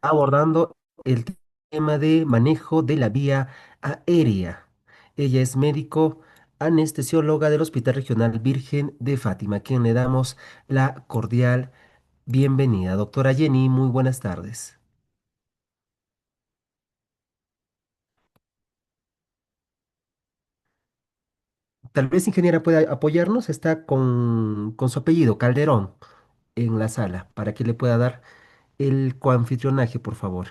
abordando el tema de manejo de la vía aérea. Ella es médico anestesióloga del Hospital Regional Virgen de Fátima, a quien le damos la cordial bienvenida. Doctora Jenny, muy buenas tardes. Tal vez ingeniera pueda apoyarnos, está con su apellido, Calderón, en la sala, para que le pueda dar el coanfitrionaje, por favor.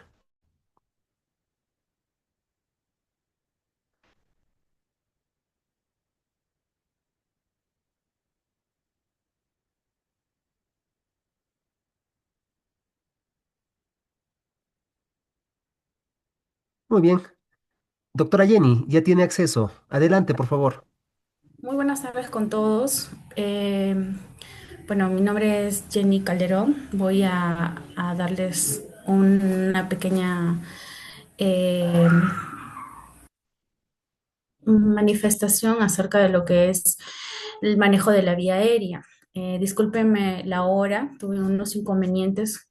Muy bien. Doctora Jenny, ya tiene acceso. Adelante, por favor. Muy buenas tardes con todos. Bueno, mi nombre es Jenny Calderón. Voy a darles una pequeña eh, manifestación acerca de lo que es el manejo de la vía aérea. Discúlpenme la hora, tuve unos inconvenientes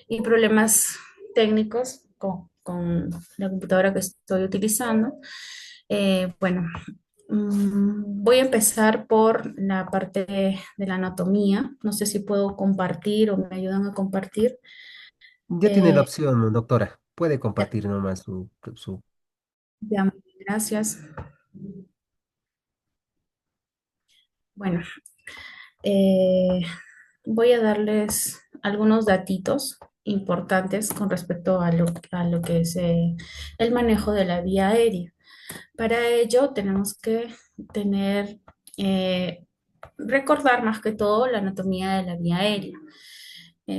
y problemas técnicos con la computadora que estoy utilizando. Bueno, voy a empezar por la parte de la anatomía. No sé si puedo compartir o me ayudan a compartir. Ya tiene la Eh, opción, doctora. Puede ya, compartir nomás su... ya, gracias. Bueno, eh, voy a darles algunos datitos importantes con respecto a lo que es el manejo de la vía aérea. Para ello tenemos que tener, recordar más que todo la anatomía de la vía aérea.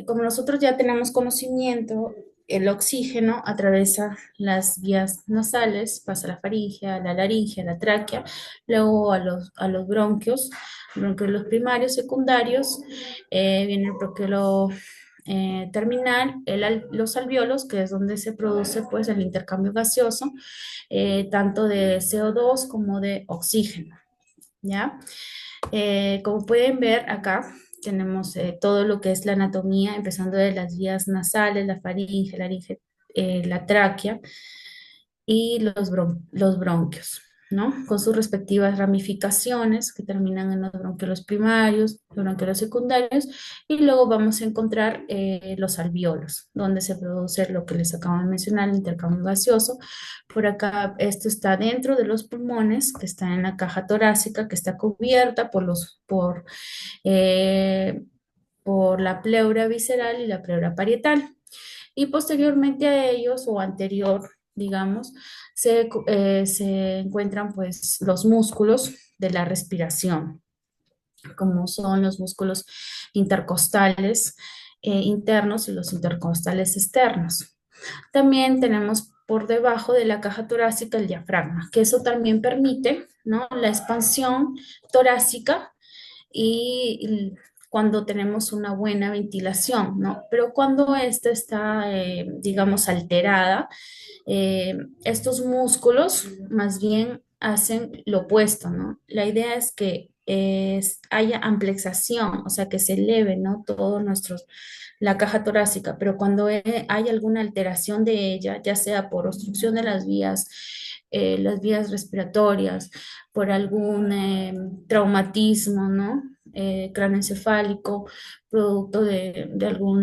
Como nosotros ya tenemos conocimiento, el oxígeno atraviesa las vías nasales, pasa a la faringe, a la laringe, a la tráquea, luego a los bronquiolos primarios, secundarios, viene el bronquiolo terminal, los alveolos, que es donde se produce pues el intercambio gaseoso, tanto de CO2 como de oxígeno, ¿ya? Como pueden ver acá, tenemos todo lo que es la anatomía, empezando de las vías nasales, la faringe, la tráquea y los bronquios, ¿no? Con sus respectivas ramificaciones que terminan en los bronquiolos primarios, los bronquiolos secundarios, y luego vamos a encontrar los alveolos, donde se produce lo que les acabo de mencionar, el intercambio gaseoso. Por acá, esto está dentro de los pulmones, que está en la caja torácica, que está cubierta eh, por la pleura visceral y la pleura parietal. Y posteriormente a ellos, o anterior, digamos, se encuentran pues los músculos de la respiración, como son los músculos intercostales internos y los intercostales externos. También tenemos por debajo de la caja torácica el diafragma, que eso también permite, ¿no?, la expansión torácica y cuando tenemos una buena ventilación, ¿no? Pero cuando esta está, digamos, alterada, eh, estos músculos más bien hacen lo opuesto, ¿no? La idea es que haya amplexación, o sea, que se eleve, ¿no? Todo la caja torácica, pero cuando hay alguna alteración de ella, ya sea por obstrucción de las vías respiratorias, por algún traumatismo, ¿no? Cráneoencefálico, producto de algún,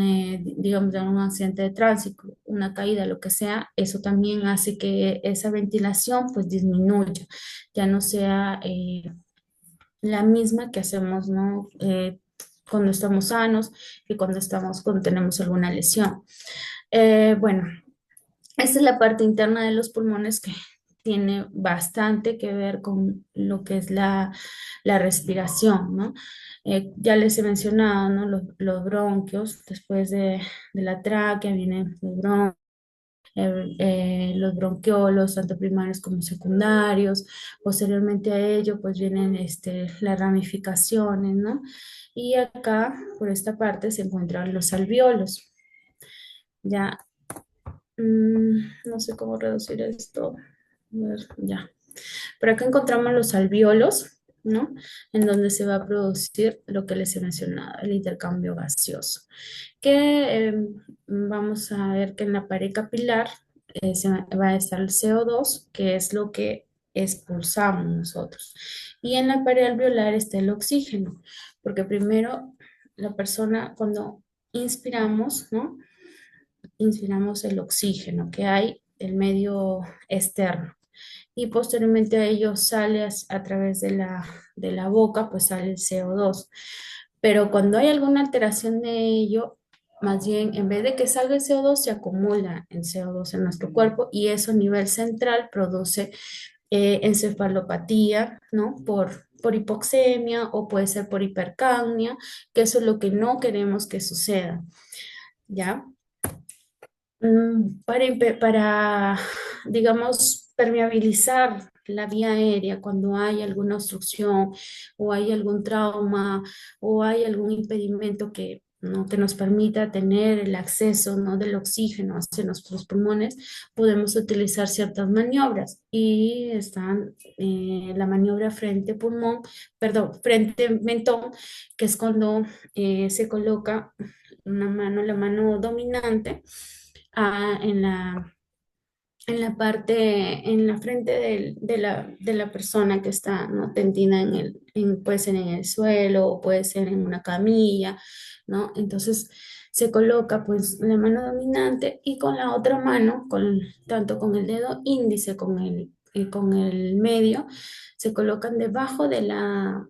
digamos, de algún accidente de tránsito, una caída, lo que sea, eso también hace que esa ventilación pues disminuya, ya no sea la misma que hacemos, ¿no? Cuando estamos sanos y cuando tenemos alguna lesión. Bueno, esta es la parte interna de los pulmones que tiene bastante que ver con lo que es la respiración, ¿no? Ya les he mencionado, ¿no? Los bronquios, después de la tráquea vienen los bronquios, los bronquiolos, tanto primarios como secundarios. Posteriormente a ello, pues vienen las ramificaciones, ¿no? Y acá, por esta parte, se encuentran los alveolos. Ya, no sé cómo reducir esto. A ver, ya. Por acá encontramos los alveolos. ¿no? En donde se va a producir lo que les he mencionado, el intercambio gaseoso. Que vamos a ver que en la pared capilar va a estar el CO2, que es lo que expulsamos nosotros. Y en la pared alveolar está el oxígeno, porque primero la persona cuando inspiramos, ¿no? Inspiramos el oxígeno que hay del medio externo y posteriormente a ello sale a través de la boca, pues sale el CO2. Pero cuando hay alguna alteración de ello, más bien en vez de que salga el CO2, se acumula el CO2 en nuestro cuerpo y eso a nivel central produce encefalopatía, ¿no? Por hipoxemia o puede ser por hipercapnia, que eso es lo que no queremos que suceda, ¿ya? Para, digamos, permeabilizar la vía aérea cuando hay alguna obstrucción o hay algún trauma o hay algún impedimento que, ¿no? que nos permita tener el acceso, ¿no? del oxígeno hacia nuestros pulmones, podemos utilizar ciertas maniobras y están la maniobra frente pulmón, perdón, frente mentón, que es cuando se coloca una mano, la mano dominante en en la parte, en la frente de la persona que está, ¿no? tendida puede ser en el suelo o puede ser en una camilla, ¿no? Entonces se coloca pues la mano dominante y con la otra mano, tanto con el dedo índice con el medio, se colocan debajo de la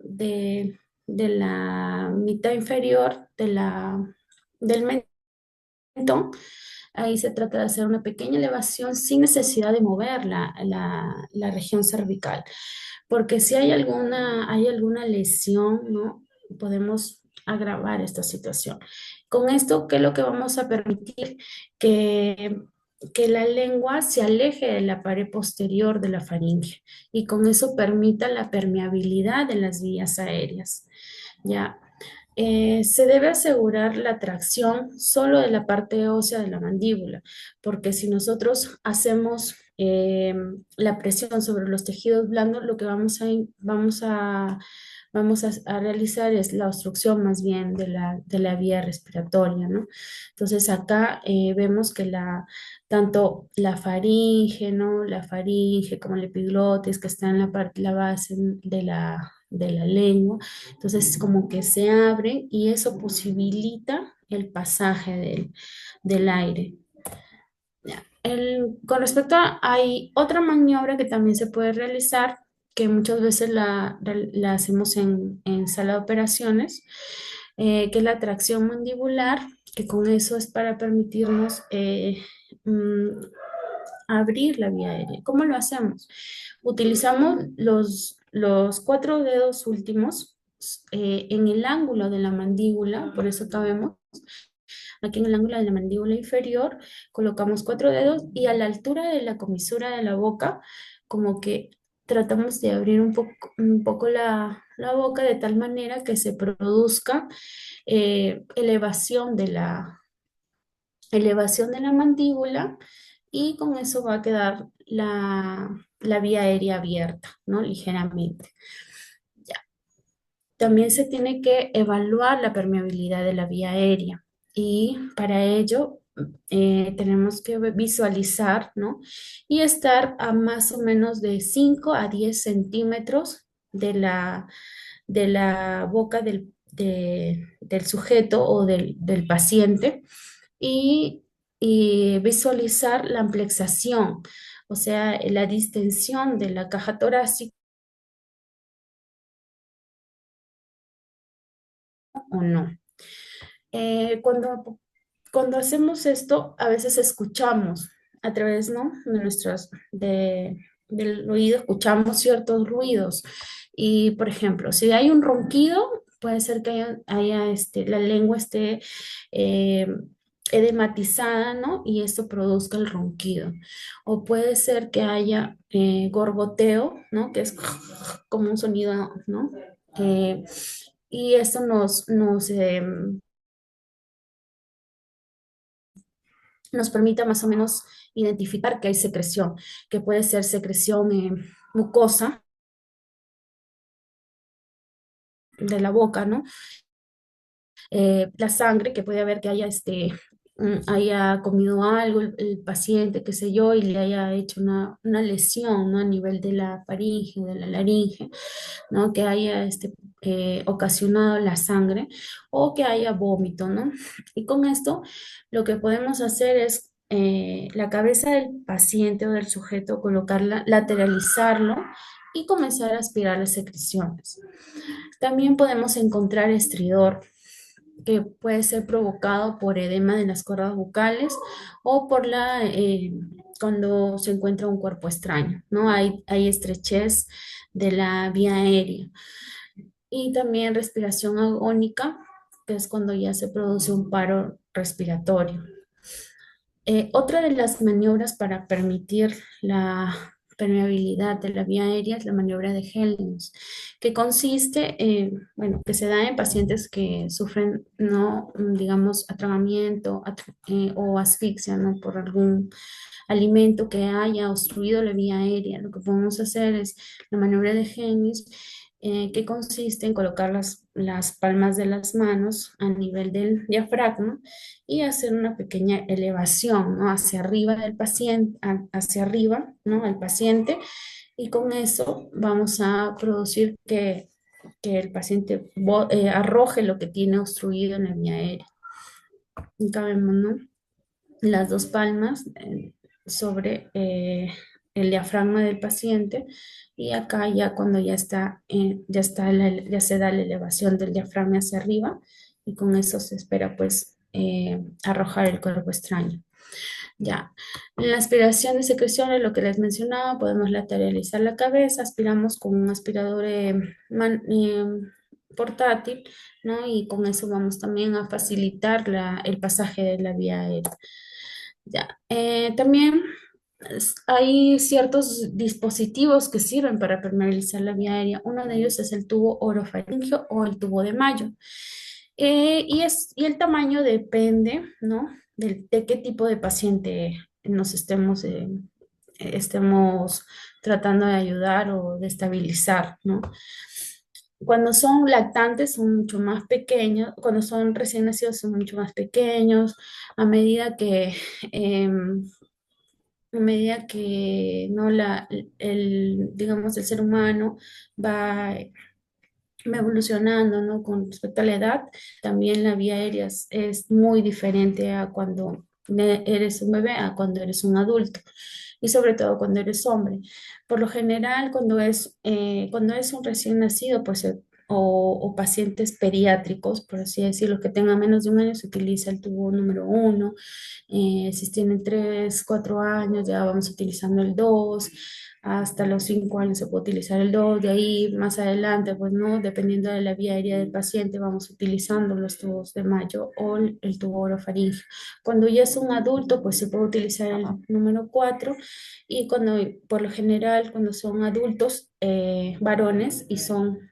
mitad inferior del mentón. Ahí se trata de hacer una pequeña elevación sin necesidad de mover la región cervical, porque si hay alguna lesión, ¿no? Podemos agravar esta situación. Con esto, ¿qué es lo que vamos a permitir? Que, que la lengua se aleje de la pared posterior de la faringe y con eso permita la permeabilidad de las vías aéreas. ¿Ya? Se debe asegurar la tracción solo de la parte ósea de la mandíbula, porque si nosotros hacemos la presión sobre los tejidos blandos, lo que a realizar es la obstrucción más bien de la vía respiratoria, ¿no? Entonces acá vemos que tanto la faringe, ¿no? La faringe como el epiglotis que está en la base de la lengua, entonces, como que se abre y eso posibilita el pasaje del aire. Ya. Con respecto hay otra maniobra que también se puede realizar, que muchas veces la hacemos en sala de operaciones, que es la tracción mandibular, que con eso es para permitirnos mm, abrir la vía aérea. ¿Cómo lo hacemos? Utilizamos los cuatro dedos últimos en el ángulo de la mandíbula, por eso cabemos aquí en el ángulo de la mandíbula inferior, colocamos cuatro dedos y a la altura de la comisura de la boca, como que tratamos de abrir un poco la boca de tal manera que se produzca elevación de la mandíbula y con eso va a quedar la vía aérea abierta, ¿no? Ligeramente. Ya. También se tiene que evaluar la permeabilidad de la vía aérea y para ello tenemos que visualizar, ¿no? Y estar a más o menos de 5 a 10 centímetros de la boca del sujeto o del paciente y, y visualizar la amplexación, o sea, la distensión de la caja torácica o no. Cuando hacemos esto, a veces escuchamos a través, ¿no? Del oído, escuchamos ciertos ruidos. Y, por ejemplo, si hay un ronquido, puede ser que la lengua esté eh, edematizada, ¿no? Y esto produzca el ronquido. O puede ser que haya gorgoteo, ¿no? Que es como un sonido, ¿no? Eh, y esto nos permite más o menos identificar que hay secreción, que puede ser secreción mucosa de la boca, ¿no? La sangre, que puede haber que haya, haya comido algo el paciente, qué sé yo, y le haya hecho una lesión, ¿no? A nivel de la faringe, de la laringe, ¿no? Que haya ocasionado la sangre o que haya vómito, ¿no? Y con esto lo que podemos hacer es la cabeza del paciente o del sujeto, colocarla, lateralizarlo y comenzar a aspirar las secreciones. También podemos encontrar estridor, que puede ser provocado por edema de las cuerdas bucales o por cuando se encuentra un cuerpo extraño, ¿no? Hay estrechez de la vía aérea. Y también respiración agónica, que es cuando ya se produce un paro respiratorio. Otra de las maniobras para permitir la permeabilidad de la vía aérea es la maniobra de Helmholtz, que consiste, bueno, que se da en pacientes que sufren, no, digamos, atragamiento o asfixia, ¿no? Por algún alimento que haya obstruido la vía aérea. Lo que podemos hacer es la maniobra de Helmholtz, que consiste en colocar las palmas de las manos a nivel del diafragma y hacer una pequeña elevación, ¿no? Hacia arriba del paciente, hacia arriba, ¿no? Al paciente, y con eso vamos a producir que el paciente arroje lo que tiene obstruido en la vía aérea. Y cabemos, ¿no? Las dos palmas sobre el diafragma del paciente, y acá ya cuando ya se da la elevación del diafragma hacia arriba, y con eso se espera pues arrojar el cuerpo extraño. Ya, en la aspiración de secreciones, lo que les mencionaba, podemos lateralizar la cabeza, aspiramos con un aspirador portátil, ¿no? Y con eso vamos también a facilitar el pasaje de la vía aérea. Ya, también hay ciertos dispositivos que sirven para permeabilizar la vía aérea. Uno de ellos es el tubo orofaringeo o el tubo de Mayo. Y el tamaño depende, ¿no? De qué tipo de paciente nos estemos tratando de ayudar o de estabilizar, ¿no? Cuando son lactantes son mucho más pequeños, cuando son recién nacidos son mucho más pequeños, a medida que no digamos, el ser humano va, va evolucionando, ¿no? Con respecto a la edad, también la vía aérea es muy diferente a cuando eres un bebé a cuando eres un adulto. Y sobre todo cuando eres hombre. Por lo general, cuando es un recién nacido, pues, o pacientes pediátricos, por así decirlo, que tengan menos de un año, se utiliza el tubo número uno. Si tienen 3, 4 años, ya vamos utilizando el 2. Hasta los 5 años se puede utilizar el 2. De ahí más adelante, pues no, dependiendo de la vía aérea del paciente, vamos utilizando los tubos de Mayo o el tubo orofaringeo. Cuando ya es un adulto, pues se puede utilizar el número 4. Y por lo general, cuando son adultos, varones, y son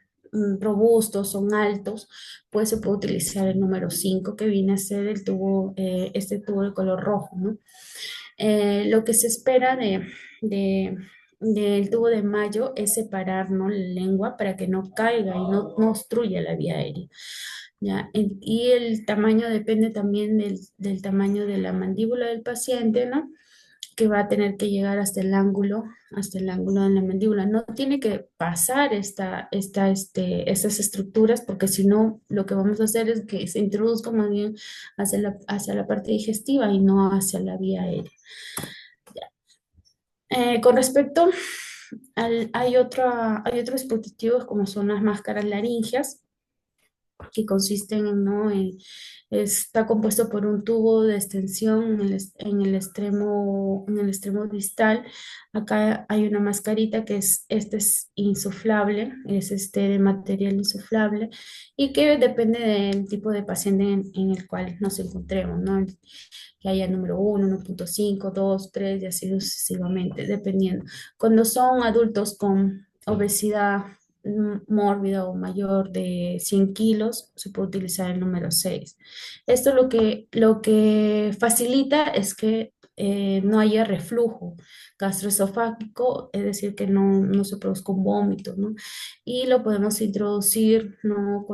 robustos, son altos, pues se puede utilizar el número 5, que viene a ser este tubo de color rojo, ¿no? Lo que se espera de- del tubo de Mayo es separar, ¿no? La lengua para que no caiga y no obstruya la vía aérea. ¿Ya? Y el tamaño depende también del tamaño de la mandíbula del paciente, ¿no? Que va a tener que llegar hasta el ángulo de la mandíbula. No tiene que pasar estas estructuras, porque si no, lo que vamos a hacer es que se introduzca más bien hacia la parte digestiva y no hacia la vía aérea. Con respecto hay otros dispositivos como son las máscaras laringeas, que consisten está compuesto por un tubo de extensión en el extremo distal. Acá hay una mascarita este es insuflable, es de material insuflable, y que depende del tipo de paciente en el cual nos encontremos, ¿no? Que haya número 1, 1.5, 2, 3 y así sucesivamente, dependiendo. Cuando son adultos con obesidad mórbida o mayor de 100 kilos, se puede utilizar el número 6. Esto lo que facilita es que no haya reflujo gastroesofágico, es decir, que no se produzca un vómito, ¿no? Y lo podemos introducir, ¿no?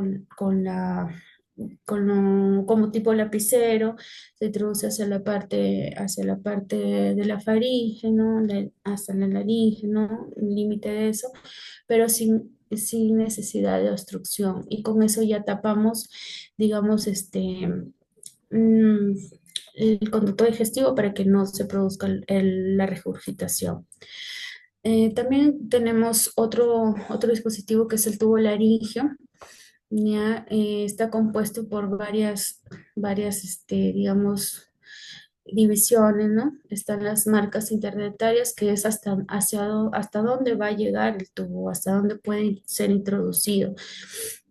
Como tipo lapicero, se introduce hacia la parte de la faringe, ¿no? Hasta la laringe, ¿no? Un límite de eso, pero sin necesidad de obstrucción. Y con eso ya tapamos, digamos, mm, el conducto digestivo para que no se produzca la regurgitación. También tenemos otro dispositivo que es el tubo laringio. Ya, está compuesto por varias, digamos, divisiones, ¿no? Están las marcas interdentarias, que es hasta dónde va a llegar el tubo, hasta dónde puede ser introducido.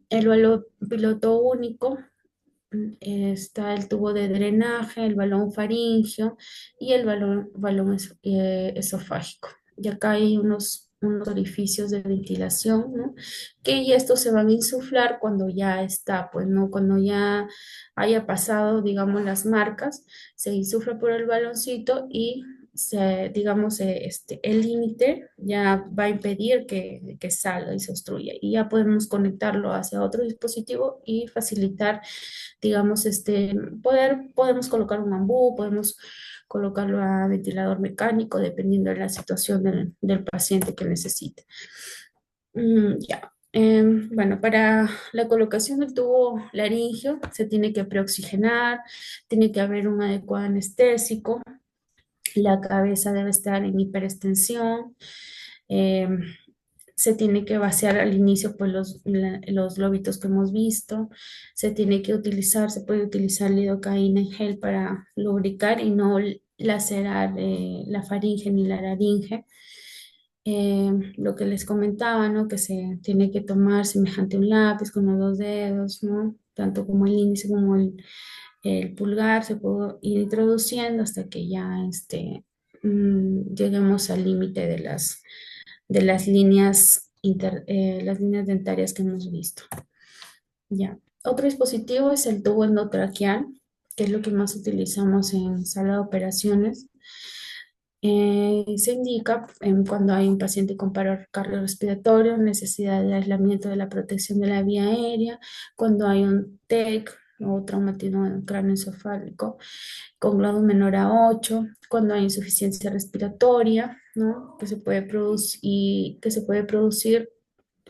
El balón piloto único, está el tubo de drenaje, el balón faríngeo y el balón esofágico. Y acá hay unos orificios de ventilación, ¿no? Que ya estos se van a insuflar cuando ya está, pues, ¿no? Cuando ya haya pasado, digamos, las marcas, se insufla por el baloncito y digamos, el límite ya va a impedir que salga y se obstruya. Y ya podemos conectarlo hacia otro dispositivo y facilitar, digamos, podemos colocar un bambú, podemos colocarlo a ventilador mecánico, dependiendo de la situación del paciente que necesite. Ya. Bueno, para la colocación del tubo laringio se tiene que preoxigenar, tiene que haber un adecuado anestésico, la cabeza debe estar en hiperextensión. eh, Se tiene que vaciar al inicio pues los lobitos que hemos visto, se puede utilizar lidocaína en gel para lubricar y no lacerar la faringe ni la laringe. Lo que les comentaba, ¿no? Que se tiene que tomar semejante un lápiz con los dos dedos, ¿no? Tanto como el índice como el pulgar, se puede ir introduciendo hasta que ya lleguemos al límite de las las líneas dentarias que hemos visto. Ya. Otro dispositivo es el tubo endotraqueal, que es lo que más utilizamos en sala de operaciones. Se indica cuando hay un paciente con paro cardiorrespiratorio, necesidad de aislamiento de la protección de la vía aérea, cuando hay un TEC o traumatismo cráneoencefálico con grado menor a 8, cuando hay insuficiencia respiratoria, ¿no? Que se puede producir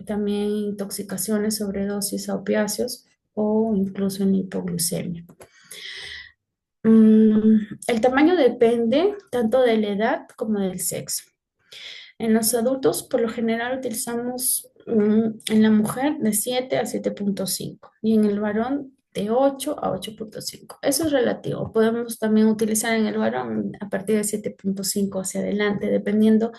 también intoxicaciones, sobredosis a opiáceos o incluso en hipoglucemia. El tamaño depende tanto de la edad como del sexo. En los adultos, por lo general, utilizamos en la mujer de 7 a 7,5 y en el varón de 8 a 8,5. Eso es relativo. Podemos también utilizar en el varón a partir de 7,5 hacia adelante, dependiendo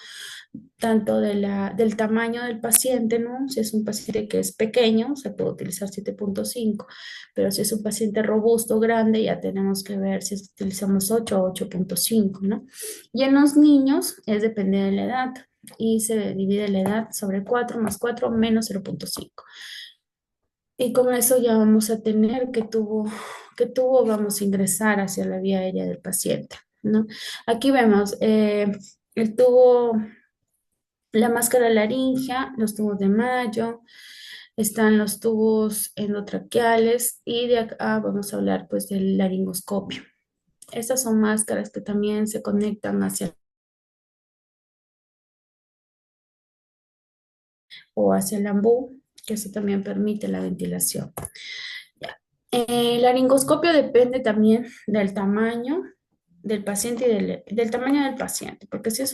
tanto del tamaño del paciente, ¿no? Si es un paciente que es pequeño, se puede utilizar 7,5, pero si es un paciente robusto, grande, ya tenemos que ver si utilizamos 8 o 8,5, ¿no? Y en los niños depende de la edad y se divide la edad sobre 4 más 4 menos 0,5. Y con eso ya vamos a tener qué tubo vamos a ingresar hacia la vía aérea del paciente, ¿no? Aquí vemos el tubo, la máscara laringea, los tubos de Mayo, están los tubos endotraqueales y de acá vamos a hablar pues del laringoscopio. Estas son máscaras que también se conectan hacia el ambú, que eso también permite la ventilación. Ya. El laringoscopio depende también del tamaño del paciente y del tamaño del paciente, porque si es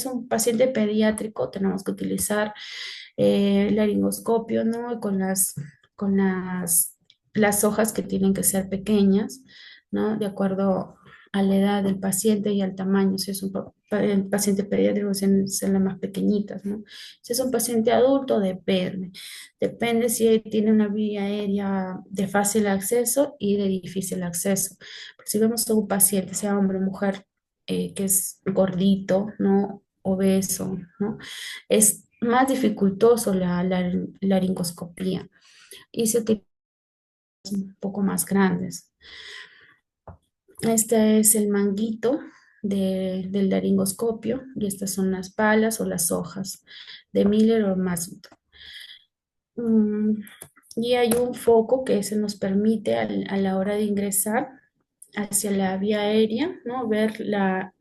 un paciente pediátrico, tenemos que utilizar laringoscopio, ¿no? Con las hojas que tienen que ser pequeñas, ¿no? De acuerdo a la edad del paciente y al tamaño. Si es el paciente pediátrico, son las más pequeñitas, ¿no? Si es un paciente adulto, depende. Depende si tiene una vía aérea de fácil acceso y de difícil acceso. Porque si vemos a un paciente, sea hombre o mujer, que es gordito, ¿no? Obeso, ¿no? Es más dificultoso la laringoscopía y se utilizan un poco más grandes. Este es el manguito, del laringoscopio, y estas son las palas o las hojas de Miller o Mason. Mm, y hay un foco que se nos permite a la hora de ingresar hacia la vía aérea, ¿no? Ver la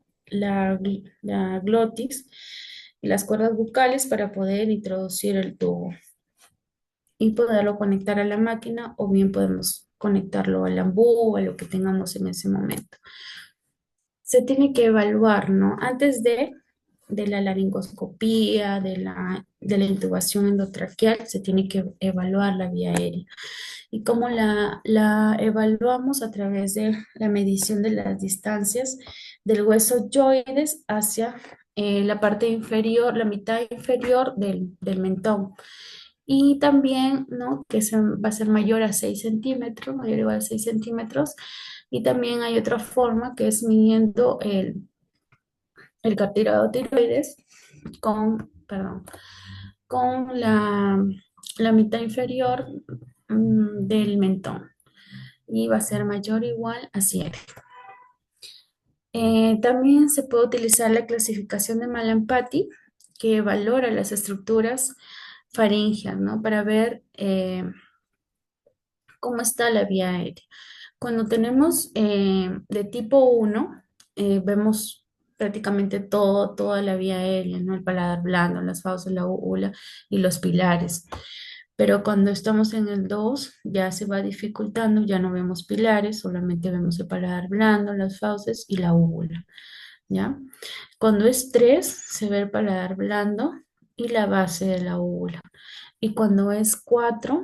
glotis y las cuerdas bucales para poder introducir el tubo y poderlo conectar a la máquina, o bien podemos conectarlo al ambú o a lo que tengamos en ese momento. Se tiene que evaluar, ¿no? Antes de la laringoscopía, de la intubación endotraqueal, se tiene que evaluar la vía aérea. ¿Y cómo la evaluamos? A través de la medición de las distancias del hueso yoides hacia la parte inferior, la mitad inferior del mentón. Y también, ¿no? Que va a ser mayor a 6 centímetros, mayor o igual a 6 centímetros. Y también hay otra forma que es midiendo el cartílago tiroides perdón, con la mitad inferior del mentón, y va a ser mayor o igual a 7. También se puede utilizar la clasificación de Malampati, que valora las estructuras faringeas, ¿no? Para ver cómo está la vía aérea. Cuando tenemos de tipo 1, vemos prácticamente toda la vía aérea, ¿no? El paladar blando, las fauces, la úvula y los pilares. Pero cuando estamos en el 2 ya se va dificultando, ya no vemos pilares, solamente vemos el paladar blando, las fauces y la úvula, ¿ya? Cuando es 3 se ve el paladar blando y la base de la úvula. Y cuando es 4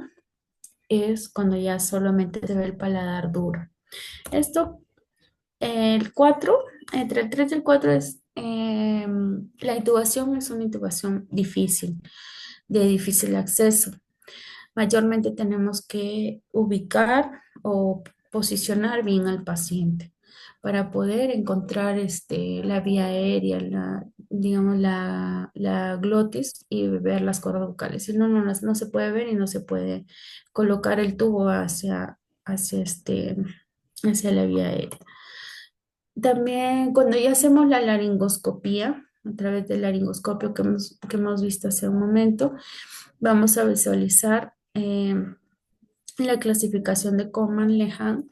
es cuando ya solamente se ve el paladar duro. Esto, el 4 entre el 3 y el 4 es, la intubación es una intubación difícil, de difícil acceso. Mayormente tenemos que ubicar o posicionar bien al paciente para poder encontrar la vía aérea, digamos, la glotis, y ver las cuerdas vocales. Si no, no se puede ver y no se puede colocar el tubo hacia la vía aérea. También cuando ya hacemos la laringoscopía, a través del laringoscopio que hemos visto hace un momento, vamos a visualizar la clasificación de Coleman-Lehan,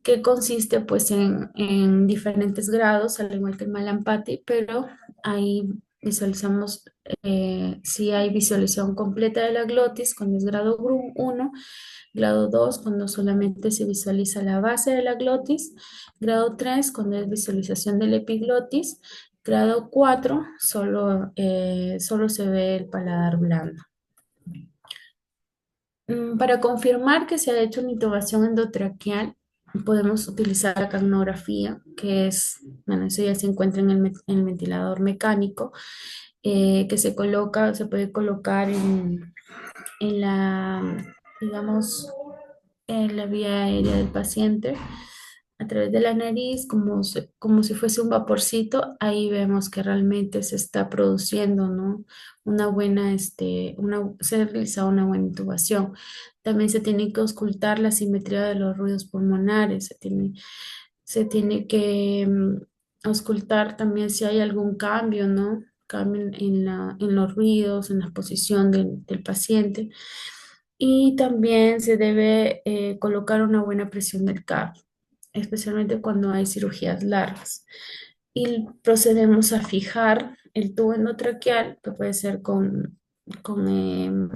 que consiste pues en diferentes grados, al igual que el Malampati, pero ahí visualizamos si hay visualización completa de la glotis cuando es grado 1, grado 2 cuando solamente se visualiza la base de la glotis, grado 3 cuando es visualización del epiglotis, grado 4 solo se ve el paladar blando. Para confirmar que se ha hecho una intubación endotraqueal, podemos utilizar la capnografía, que es, bueno, eso ya se encuentra en el ventilador mecánico, que se puede colocar en digamos, en la vía aérea del paciente a través de la nariz, como si fuese un vaporcito. Ahí vemos que realmente se está produciendo, ¿no? Se ha realizado una buena intubación. También se tiene que auscultar la simetría de los ruidos pulmonares, se tiene que auscultar también si hay algún cambio, ¿no? Cambio en los ruidos, en la posición del paciente. Y también se debe colocar una buena presión del cable, especialmente cuando hay cirugías largas. Y procedemos a fijar el tubo endotraqueal, que con, em,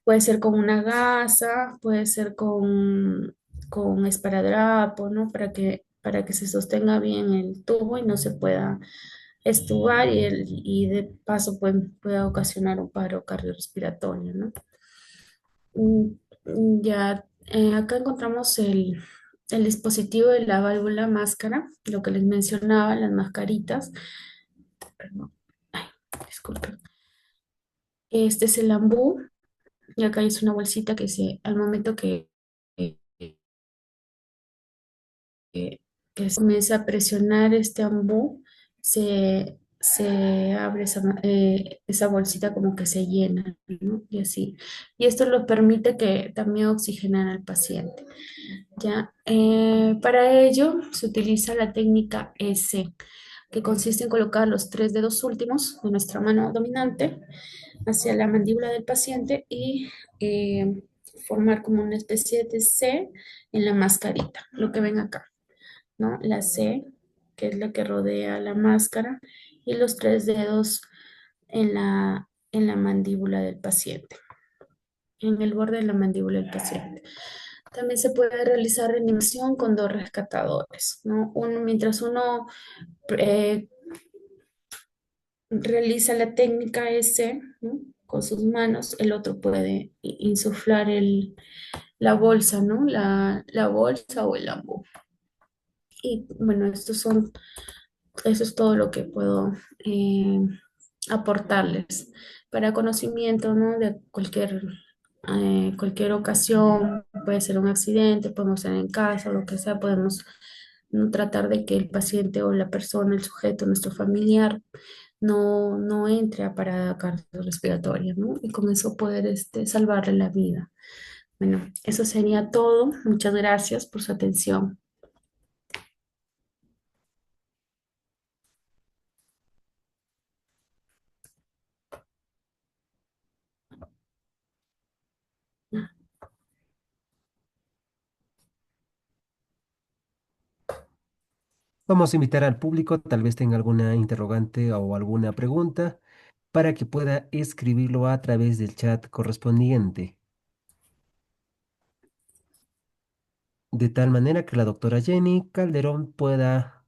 puede ser con una gasa, puede ser con esparadrapo, ¿no? Para que se sostenga bien el tubo y no se pueda estubar, y de paso puede ocasionar un paro cardiorrespiratorio, ¿no? Ya, acá encontramos el dispositivo de la válvula máscara, lo que les mencionaba, las mascaritas. Perdón, ay, disculpen. Este es el ambú, y acá es una bolsita al momento que se comienza a presionar este ambú, se abre esa bolsita como que se llena, ¿no? Y así. Y esto lo permite que también oxigenar al paciente. ¿Ya? Para ello se utiliza la técnica S, que consiste en colocar los tres dedos últimos de nuestra mano dominante hacia la mandíbula del paciente y formar como una especie de C en la mascarita, lo que ven acá, ¿no? La C, que es la que rodea la máscara, y los tres dedos en la mandíbula del paciente, en el borde de la mandíbula del paciente. También se puede realizar reanimación con dos rescatadores, ¿no? Mientras uno eh, realiza la técnica S, ¿no? Con sus manos, el otro puede insuflar la bolsa, ¿no? La bolsa o el ambu. Y bueno, eso es todo lo que puedo eh, aportarles para conocimiento, ¿no? De cualquier ocasión, puede ser un accidente, podemos ser en casa o lo que sea, podemos, ¿no? Tratar de que el paciente o la persona, el sujeto, nuestro familiar, no entre a parada cardiorrespiratoria, ¿no? Y con eso poder salvarle la vida. Bueno, eso sería todo. Muchas gracias por su atención. Vamos a invitar al público, tal vez tenga alguna interrogante o alguna pregunta, para que pueda escribirlo a través del chat correspondiente, de tal manera que la doctora Jenny Calderón pueda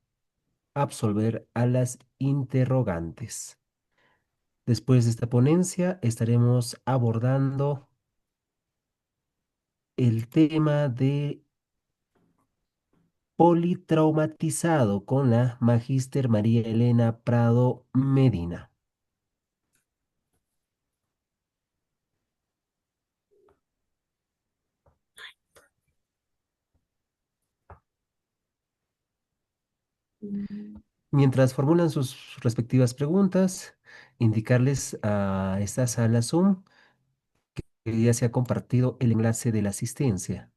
absolver a las interrogantes. Después de esta ponencia estaremos abordando el tema de politraumatizado con la magíster María Elena Prado Medina. Mm. Mientras formulan sus respectivas preguntas, indicarles a esta sala Zoom que ya se ha compartido el enlace de la asistencia.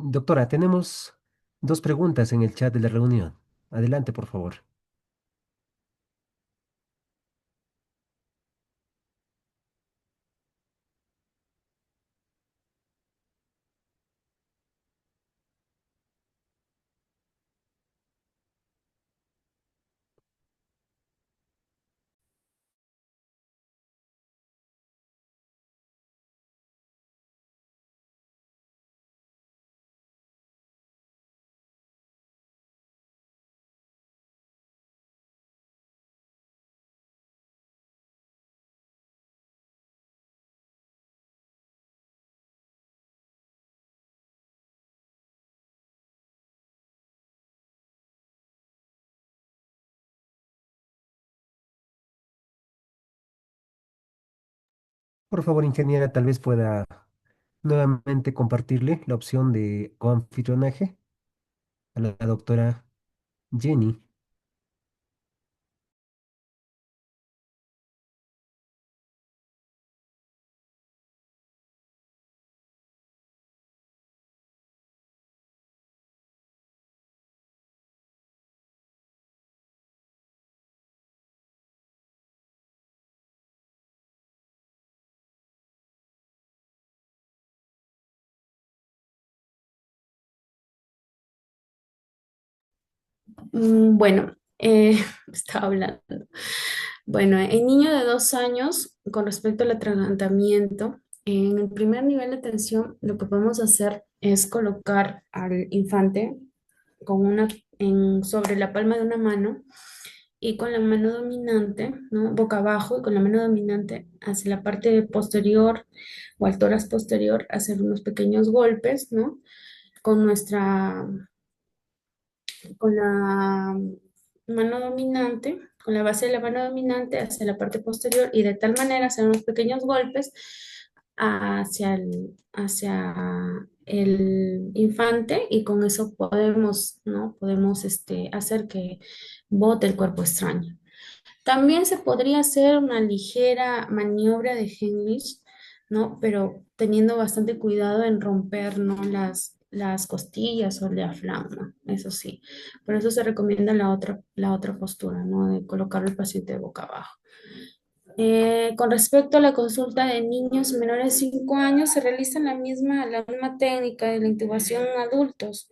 Doctora, tenemos dos preguntas en el chat de la reunión. Adelante, por favor. Por favor, ingeniera, tal vez pueda nuevamente compartirle la opción de coanfitrionaje a la doctora Jenny. Bueno, estaba hablando. Bueno, en niño de 2 años, con respecto al atragantamiento, en el primer nivel de tensión, lo que podemos hacer es colocar al infante con sobre la palma de una mano y con la mano dominante, ¿no? Boca abajo y con la mano dominante hacia la parte posterior o al tórax posterior, hacer unos pequeños golpes, ¿no? Con con la mano dominante, con la base de la mano dominante hacia la parte posterior y de tal manera hacer unos pequeños golpes hacia el infante y con eso podemos, ¿no? Podemos hacer que bote el cuerpo extraño. También se podría hacer una ligera maniobra de Heimlich, ¿no? Pero teniendo bastante cuidado en romper, ¿no? Las costillas o el diafragma, eso sí. Por eso se recomienda la otra postura, ¿no? De colocar al paciente de boca abajo. Con respecto a la consulta de niños menores de 5 años, se realiza la misma técnica de la intubación en adultos.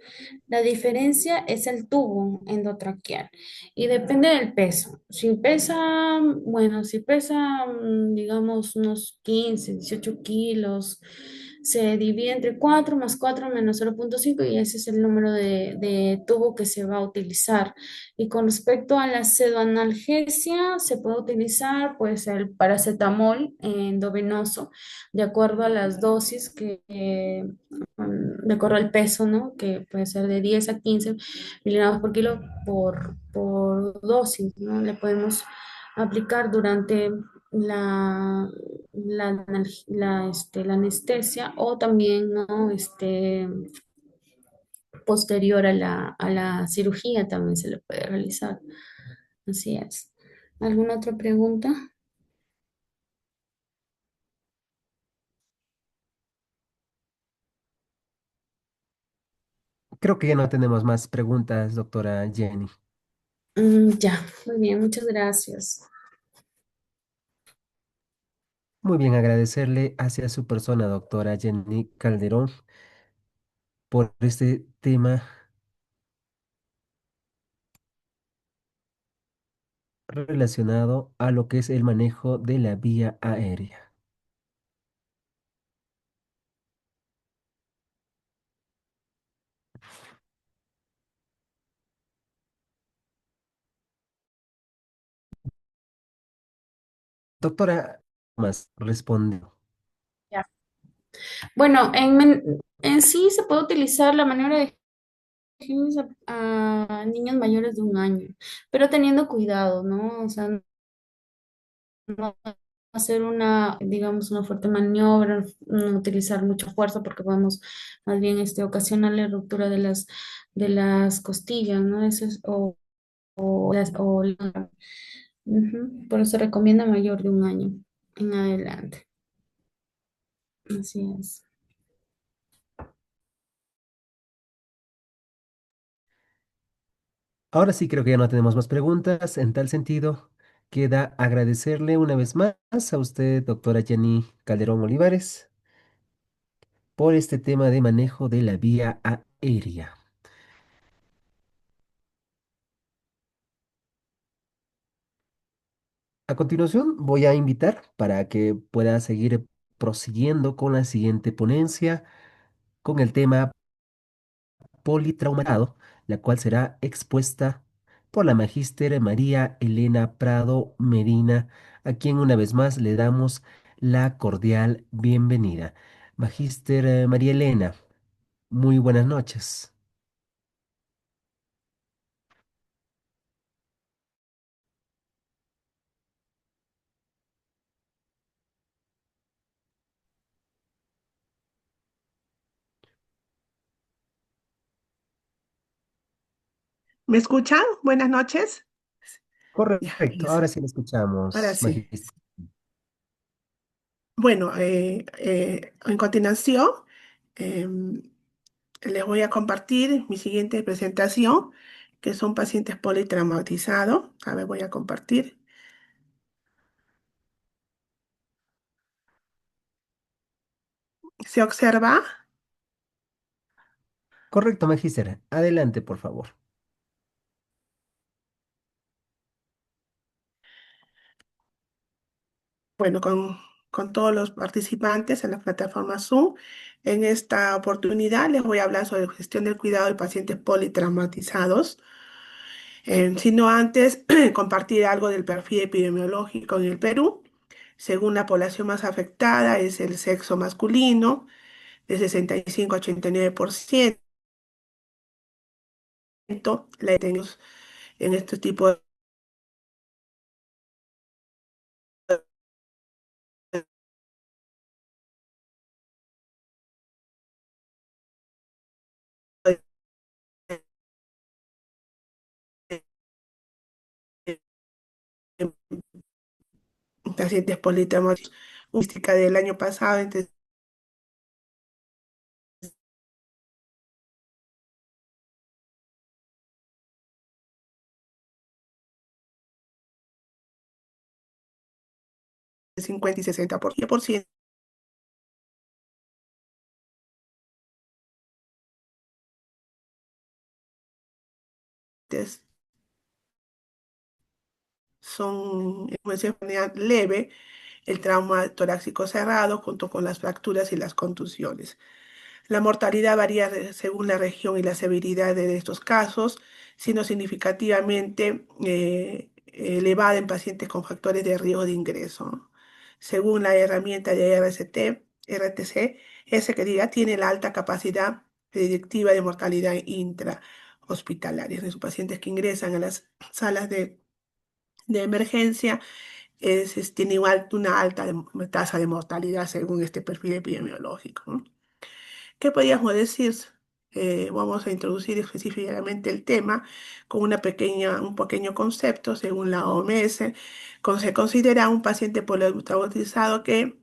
La diferencia es el tubo endotraqueal y depende del peso. Si pesa, bueno, si pesa, digamos, unos 15, 18 kilos, se divide entre 4 más 4 menos 0,5 y ese es el número de tubo que se va a utilizar. Y con respecto a la pseudoanalgesia, se puede utilizar pues el paracetamol endovenoso de acuerdo a las dosis de acuerdo al peso, ¿no? Que puede ser de 10 a 15 miligramos por kilo por dosis, ¿no? Le podemos aplicar durante la anestesia o también, ¿no? Posterior a a la cirugía también se le puede realizar. Así es. ¿Alguna otra pregunta? Creo que ya no tenemos más preguntas, doctora Jenny. Ya, muy bien, muchas gracias. Muy bien, agradecerle hacia su persona, doctora Jenny Calderón, por este tema relacionado a lo que es el manejo de la vía aérea. Doctora, más respondió. Ya. Bueno, en sí se puede utilizar la maniobra de Higgins a niños mayores de 1 año, pero teniendo cuidado, ¿no? O sea, no hacer digamos, una fuerte maniobra, no utilizar mucha fuerza porque podemos más bien ocasionarle ruptura de de las costillas, ¿no? Ujú. Por eso se recomienda mayor de 1 año en adelante. Así es. Ahora sí creo que ya no tenemos más preguntas. En tal sentido, queda agradecerle una vez más a usted, doctora Jenny Calderón Olivares, por este tema de manejo de la vía aérea. A continuación, voy a invitar para que pueda seguir prosiguiendo con la siguiente ponencia con el tema politraumatado, la cual será expuesta por la magíster María Elena Prado Medina, a quien una vez más le damos la cordial bienvenida. Magíster María Elena, muy buenas noches. ¿Me escuchan? Buenas noches. Ya, Correcto, listo. ahora sí le Ahora escuchamos, sí. magíster. Bueno, en continuación, em, les voy a compartir mi siguiente presentación, que son pacientes politraumatizados. A ver, voy a compartir. ¿Se observa? Correcto, magíster. Adelante, por favor. bueno, con todos los participantes en la plataforma Zoom. En esta oportunidad les voy a hablar sobre gestión del cuidado de pacientes politraumatizados. Sino antes compartir algo del perfil epidemiológico en el Perú. Según la población más afectada es el sexo masculino, de 65 a 89%. La tenemos en este tipo de pacientes politraumatizados. Estadística del año pasado, entre 50 y 60%. Son, como decía, de manera leve el trauma torácico cerrado junto con las fracturas y las contusiones. La mortalidad varía según la región y la severidad de estos casos, siendo significativamente elevada en pacientes con factores de riesgo de ingreso, ¿no? Según la herramienta de RTC, ese que diga tiene la alta capacidad predictiva de mortalidad intrahospitalaria. Es de sus pacientes que ingresan a las salas de emergencia tiene igual una alta tasa de mortalidad según este perfil epidemiológico, ¿no? ¿Qué podríamos decir? Vamos a introducir específicamente el tema con un pequeño concepto. Según la OMS, se considera un paciente politraumatizado que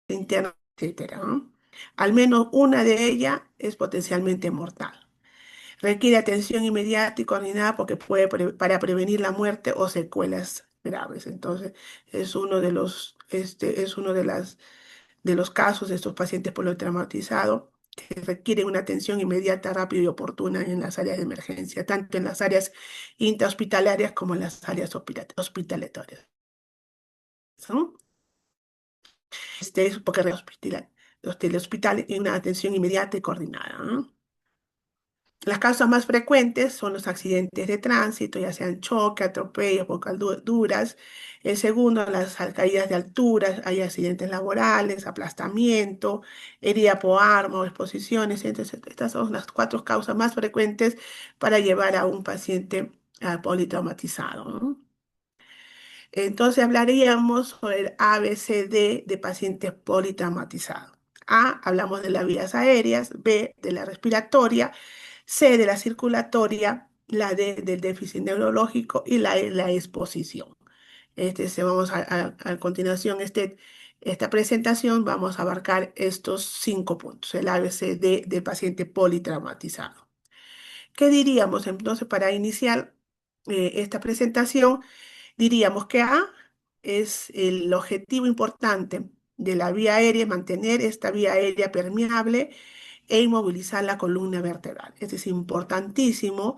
interna, etcétera, ¿no? Al menos una de ellas es potencialmente mortal. Requiere atención inmediata y coordinada porque para prevenir la muerte o secuelas graves. Entonces, es uno de los casos de estos pacientes politraumatizados que requieren una atención inmediata, rápida y oportuna en las áreas de emergencia, tanto en las áreas intrahospitalarias como en las áreas hospitalarias, ¿no? Es porque el hospital y una atención inmediata y coordinada, ¿no? Las causas más frecuentes son los accidentes de tránsito, ya sean choque, atropellos, duras. El segundo, las caídas de alturas, hay accidentes laborales, aplastamiento, herida por arma o exposiciones. Entonces, estas son las cuatro causas más frecuentes para llevar a un paciente politraumatizado, ¿no? Entonces hablaríamos sobre el ABCD de pacientes politraumatizados. A, hablamos de las vías aéreas; B, de la respiratoria; C, de la circulatoria; la D, del déficit neurológico; y la E, la exposición. Vamos a continuación, esta presentación, vamos a abarcar estos 5 puntos, el ABCD del paciente politraumatizado. ¿Qué diríamos entonces para iniciar esta presentación? Diríamos que A es el objetivo importante de la vía aérea, mantener esta vía aérea permeable e inmovilizar la columna vertebral. Esto es importantísimo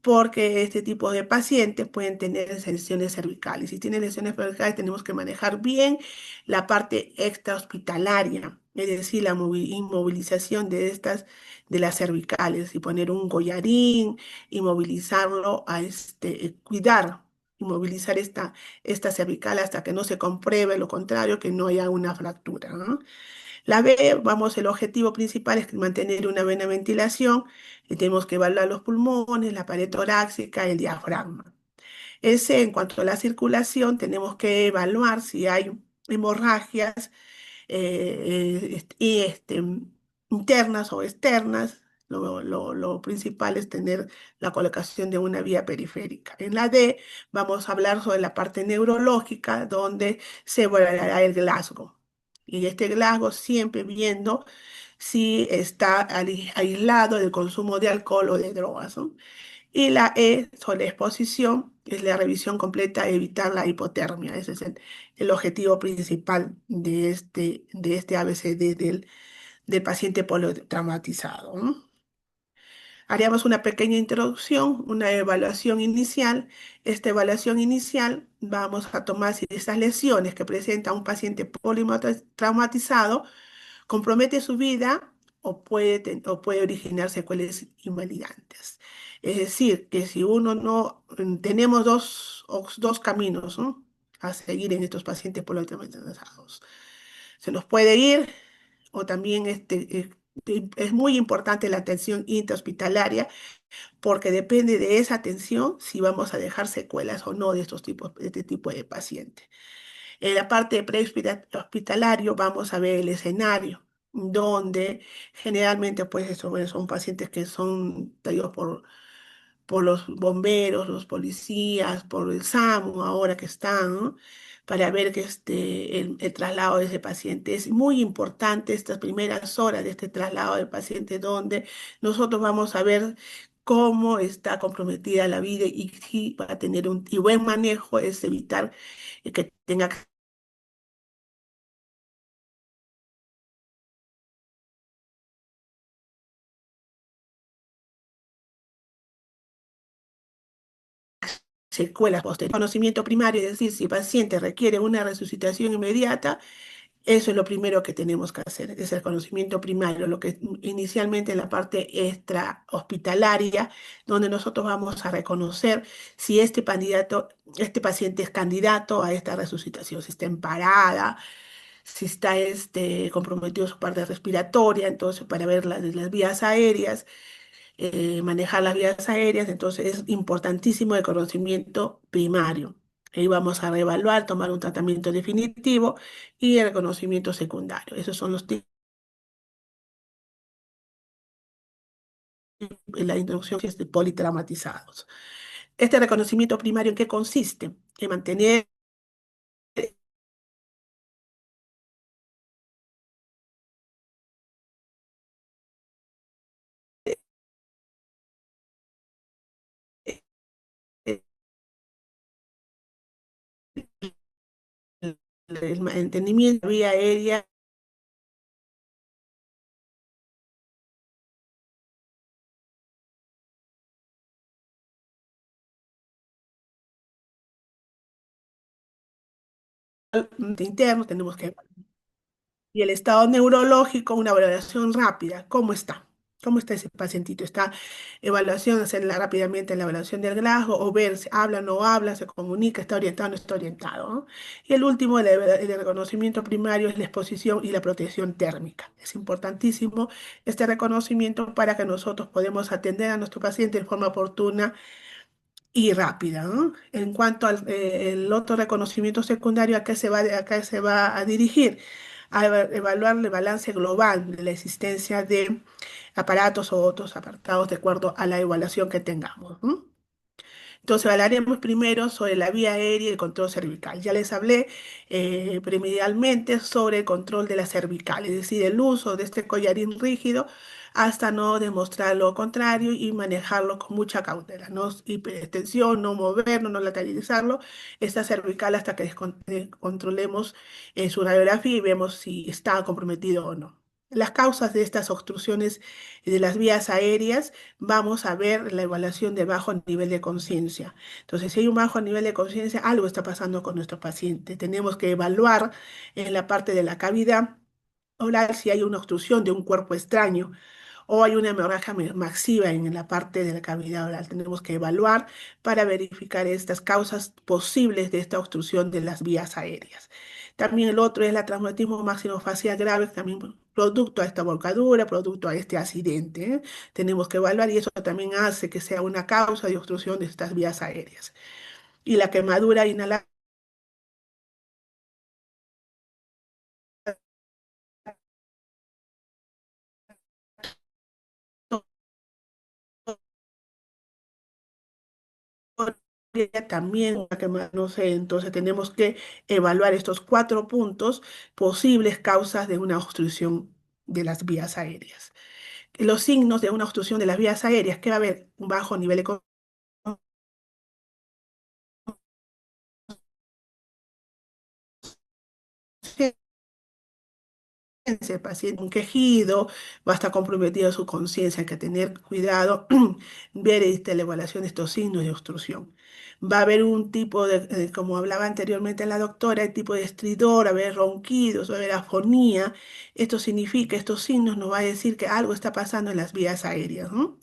porque este tipo de pacientes pueden tener lesiones cervicales. Si tienen lesiones cervicales, tenemos que manejar bien la parte extrahospitalaria, es decir, la inmovilización de las cervicales, y poner un collarín, inmovilizarlo, cuidar, inmovilizar esta cervical hasta que no se compruebe lo contrario, que no haya una fractura, ¿no? La B, el objetivo principal es mantener una buena ventilación, y tenemos que evaluar los pulmones, la pared torácica, el diafragma. El C, en cuanto a la circulación, tenemos que evaluar si hay hemorragias internas o externas. Lo principal es tener la colocación de una vía periférica. En la D vamos a hablar sobre la parte neurológica, donde se evaluará el Glasgow. Y este Glasgow siempre viendo si está aislado del consumo de alcohol o de drogas, ¿no? Y la E, sobre exposición, es la revisión completa, evitar la hipotermia. Ese es el objetivo principal de este ABCD del paciente politraumatizado, ¿no? Haríamos una pequeña introducción, una evaluación inicial. Esta evaluación inicial vamos a tomar si estas lesiones que presenta un paciente politraumatizado compromete su vida o puede originar secuelas invalidantes. Es decir, que si uno no, tenemos dos caminos, ¿no?, a seguir en estos pacientes politraumatizados. Se nos puede ir o también es muy importante la atención intrahospitalaria porque depende de esa atención si vamos a dejar secuelas o no de de este tipo de pacientes. En la parte prehospitalario vamos a ver el escenario, donde generalmente pues bueno, son pacientes que son traídos por los bomberos, los policías, por el SAMU ahora que están, ¿no?, para ver que el traslado de ese paciente. Es muy importante estas primeras horas de este traslado del paciente donde nosotros vamos a ver cómo está comprometida la vida y si va a tener un y buen manejo es evitar que tenga secuelas posteriores. Conocimiento primario, es decir, si el paciente requiere una resucitación inmediata, eso es lo primero que tenemos que hacer, es el conocimiento primario, lo que inicialmente en la parte extrahospitalaria, donde nosotros vamos a reconocer si este paciente es candidato a esta resucitación, si está en parada, si está comprometido su parte respiratoria, entonces para ver las vías aéreas, manejar las vías aéreas, entonces es importantísimo el conocimiento primario. Ahí vamos a reevaluar, tomar un tratamiento definitivo y el reconocimiento secundario. Esos son los tipos de la introducción de politraumatizados. Este reconocimiento primario, ¿en qué consiste? En mantener el mantenimiento de la vía aérea interno, tenemos que y el estado neurológico, una valoración rápida. ¿Cómo está? ¿Cómo está ese pacientito? Está evaluación, hacerla rápidamente la evaluación del Glasgow o ver si habla, no habla, se comunica, está orientado, no está orientado, ¿no? Y el último, el reconocimiento primario es la exposición y la protección térmica. Es importantísimo este reconocimiento para que nosotros podamos atender a nuestro paciente de forma oportuna y rápida, ¿no? En cuanto al el otro reconocimiento secundario, a qué se va a dirigir? A evaluar el balance global de la existencia de aparatos o otros apartados de acuerdo a la evaluación que tengamos, ¿no? Entonces hablaremos primero sobre la vía aérea y el control cervical. Ya les hablé primordialmente sobre el control de la cervical, es decir, el uso de este collarín rígido hasta no demostrar lo contrario y manejarlo con mucha cautela, no hiperextensión, no moverlo, no lateralizarlo, esta cervical hasta que controlemos su radiografía y vemos si está comprometido o no. Las causas de estas obstrucciones de las vías aéreas, vamos a ver la evaluación de bajo nivel de conciencia. Entonces, si hay un bajo nivel de conciencia, algo está pasando con nuestro paciente. Tenemos que evaluar en la parte de la cavidad oral si hay una obstrucción de un cuerpo extraño o hay una hemorragia masiva en la parte de la cavidad oral. Tenemos que evaluar para verificar estas causas posibles de esta obstrucción de las vías aéreas. También el otro es la traumatismo maxilofacial grave, también producto a esta volcadura, producto a este accidente, ¿eh? Tenemos que evaluar y eso también hace que sea una causa de obstrucción de estas vías aéreas. Y la quemadura inhalada también, no sé, entonces tenemos que evaluar estos cuatro puntos, posibles causas de una obstrucción de las vías aéreas. Los signos de una obstrucción de las vías aéreas, que va a haber un bajo nivel de conciencia, el paciente un quejido, va a estar comprometida su conciencia, hay que tener cuidado, ver la evaluación de estos signos de obstrucción. Va a haber un tipo como hablaba anteriormente la doctora, el tipo de estridor, va a haber ronquidos, va a haber afonía. Esto significa, estos signos nos va a decir que algo está pasando en las vías aéreas, ¿no?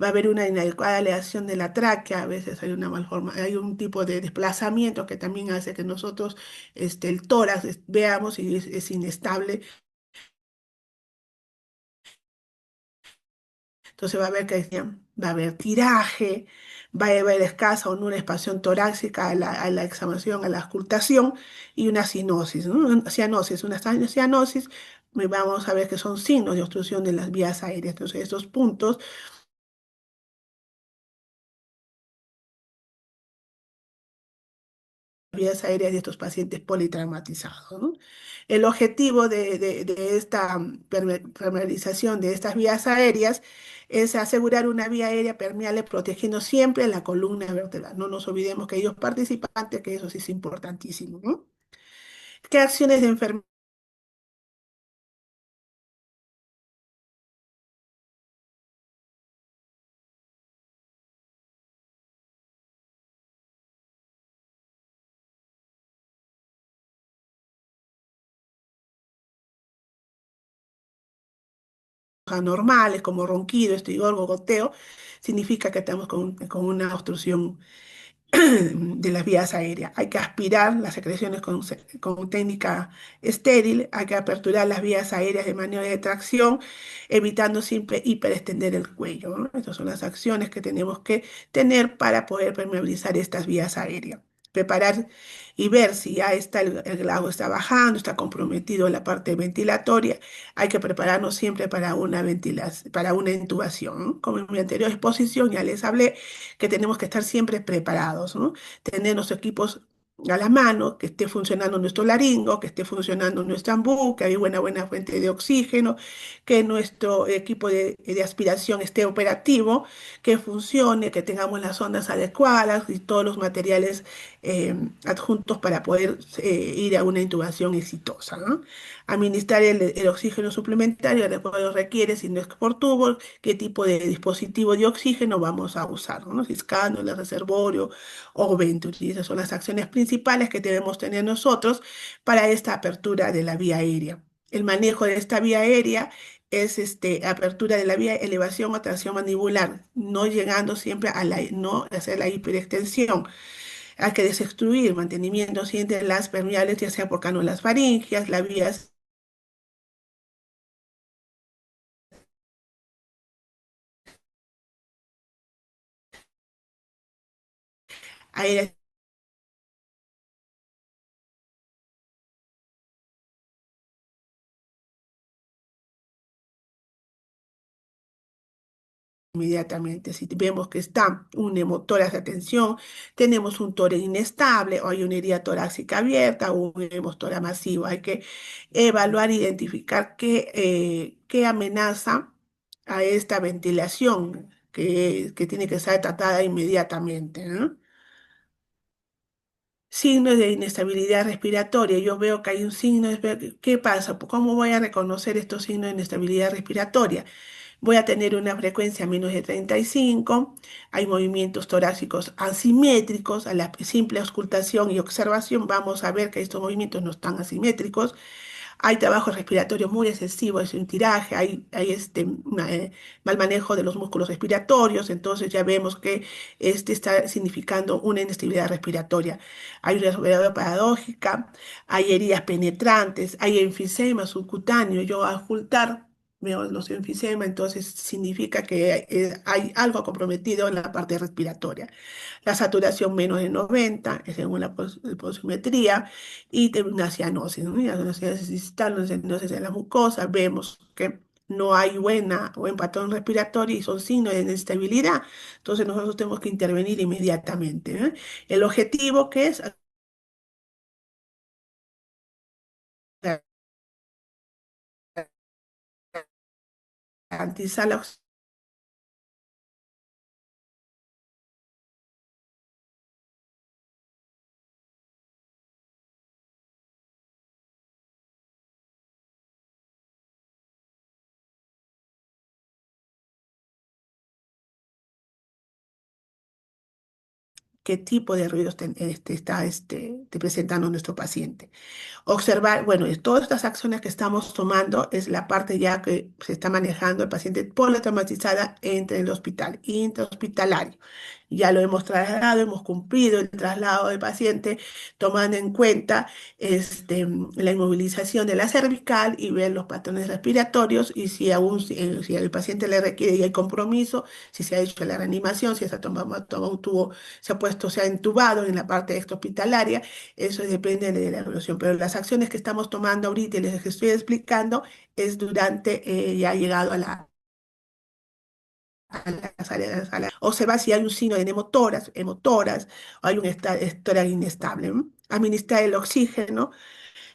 Va a haber una inadecuada aleación de la tráquea, a veces hay una malforma, hay un tipo de desplazamiento que también hace que nosotros el tórax veamos y es inestable. Entonces va a haber va a haber tiraje, va a haber escasa o nula expansión torácica a la exhalación, a la auscultación y una cianosis, ¿no? Una cianosis, una cianosis, vamos a ver que son signos de obstrucción de las vías aéreas. Entonces estos puntos vías aéreas de estos pacientes politraumatizados, ¿no? El objetivo de esta permeabilización de estas vías aéreas es asegurar una vía aérea permeable protegiendo siempre la columna vertebral. No nos olvidemos que ellos participantes, que eso sí es importantísimo, ¿no? ¿Qué acciones de enfermedad anormales como ronquido, estridor, goteo? Significa que estamos con una obstrucción de las vías aéreas. Hay que aspirar las secreciones con técnica estéril, hay que aperturar las vías aéreas de maniobra de tracción, evitando siempre hiperextender el cuello, ¿no? Estas son las acciones que tenemos que tener para poder permeabilizar estas vías aéreas. Preparar y ver si ya está el agua está bajando, está comprometido la parte ventilatoria. Hay que prepararnos siempre para una ventilación, para una intubación, ¿no? Como en mi anterior exposición ya les hablé que tenemos que estar siempre preparados, ¿no? Tener nuestros equipos a la mano, que esté funcionando nuestro laringo, que esté funcionando nuestro ambú, que hay buena fuente de oxígeno, que nuestro equipo de aspiración esté operativo, que funcione, que tengamos las ondas adecuadas y todos los materiales adjuntos para poder ir a una intubación exitosa, ¿no? Administrar el oxígeno suplementario de acuerdo requiere, si no es por tubo, qué tipo de dispositivo de oxígeno vamos a usar, ¿no? Si es cánula, reservorio o Venturi. Esas son las acciones principales que debemos tener nosotros para esta apertura de la vía aérea. El manejo de esta vía aérea es apertura de la vía, elevación o tracción mandibular, no llegando siempre a no hacer la hiperextensión. Hay que desextruir, mantenimiento siempre las permeables, ya sea por cánulas faríngeas, las vías aéreas inmediatamente. Si vemos que está un hemotórax de atención, tenemos un tórax inestable o hay una herida torácica abierta o un hemostórax masivo, hay que evaluar, identificar qué amenaza a esta ventilación que tiene que ser tratada inmediatamente, ¿no? Signos de inestabilidad respiratoria. Yo veo que hay un signo, ¿qué pasa? ¿Cómo voy a reconocer estos signos de inestabilidad respiratoria? Voy a tener una frecuencia menos de 35, hay movimientos torácicos asimétricos, a la simple auscultación y observación vamos a ver que estos movimientos no están asimétricos, hay trabajo respiratorio muy excesivo, es un tiraje, hay mal manejo de los músculos respiratorios, entonces ya vemos que este está significando una inestabilidad respiratoria. Hay una respiradora paradójica, hay heridas penetrantes, hay enfisema subcutáneo. Yo al ocultar veo los enfisemas, entonces significa que hay algo comprometido en la parte respiratoria. La saturación menos de 90, según la posimetría, y de una cianosis, ¿no? Y la cianosis distal, una cianosis en la mucosa, vemos que no hay buen patrón respiratorio y son signos de inestabilidad. Entonces nosotros tenemos que intervenir inmediatamente, ¿eh? El objetivo que es garantizar la qué tipo de ruidos está te presentando nuestro paciente. Observar, bueno, todas estas acciones que estamos tomando es la parte ya que se está manejando el paciente politraumatizada entre el hospital intrahospitalario. Ya lo hemos trasladado, hemos cumplido el traslado del paciente, tomando en cuenta la inmovilización de la cervical y ver los patrones respiratorios y si aún si el paciente le requiere y hay compromiso, si se ha hecho la reanimación, si se ha tomado un tubo, se ha puesto, se ha entubado en la parte extrahospitalaria. Eso depende de la evaluación, pero las acciones que estamos tomando ahorita y les estoy explicando es durante ya llegado a las áreas, observar si hay un signo de hemotoras, o hay un estado inestable. Administrar el oxígeno,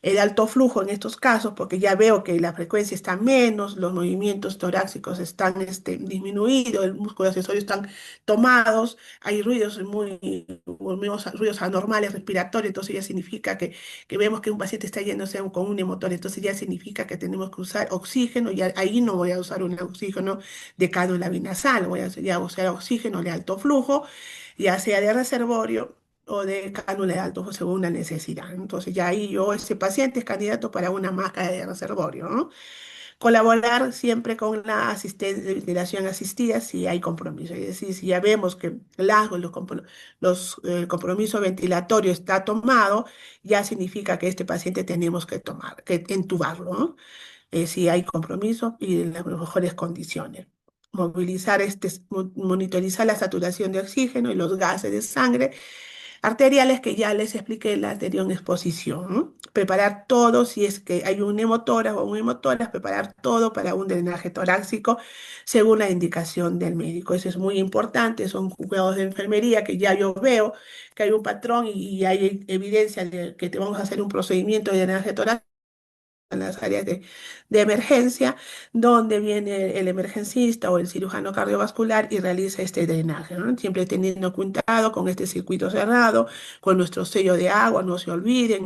el alto flujo en estos casos, porque ya veo que la frecuencia está menos, los movimientos torácicos están disminuidos, el músculo accesorio están tomados, hay ruidos ruidos anormales respiratorios, entonces ya significa que vemos que un paciente está yéndose con un hemotor, entonces ya significa que tenemos que usar oxígeno, ya ahí no voy a usar un oxígeno de cánula binasal, voy a ya usar oxígeno de alto flujo, ya sea de reservorio o de cánula de alto flujo según la necesidad. Entonces ya ahí yo, ese paciente es candidato para una máscara de reservorio, ¿no? Colaborar siempre con la asistencia de ventilación asistida si hay compromiso. Es decir, si ya vemos que el compromiso ventilatorio está tomado, ya significa que este paciente tenemos que entubarlo, ¿no? Si hay compromiso y en las mejores condiciones. Monitorizar la saturación de oxígeno y los gases de sangre arteriales que ya les expliqué en la anterior exposición, ¿no? Preparar todo, si es que hay un hemotórax o un hemotórax, preparar todo para un drenaje torácico según la indicación del médico. Eso es muy importante, son cuidados de enfermería que ya yo veo que hay un patrón y hay evidencia de que te vamos a hacer un procedimiento de drenaje torácico en las áreas de emergencia, donde viene el emergencista o el cirujano cardiovascular y realiza este drenaje, ¿no? Siempre teniendo cuidado con este circuito cerrado, con nuestro sello de agua, no se olviden,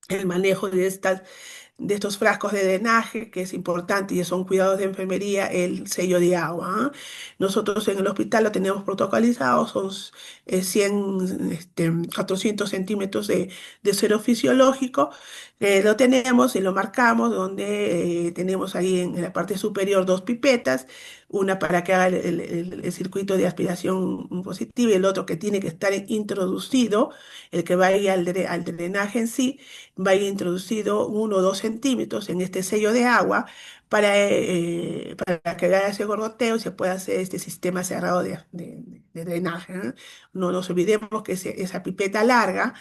el manejo de estos frascos de drenaje, que es importante y son cuidados de enfermería, el sello de agua. ¿Ah? Nosotros en el hospital lo tenemos protocolizado, son 100, 400 centímetros de suero fisiológico. Lo tenemos y lo marcamos, donde tenemos ahí en la parte superior dos pipetas, una para que haga el circuito de aspiración positiva y el otro que tiene que estar introducido, el que va a ir al drenaje en sí va a ir introducido 1 o 2 centímetros en este sello de agua para que haga ese gorgoteo y se pueda hacer este sistema cerrado de drenaje. ¿No? No nos olvidemos que esa pipeta larga,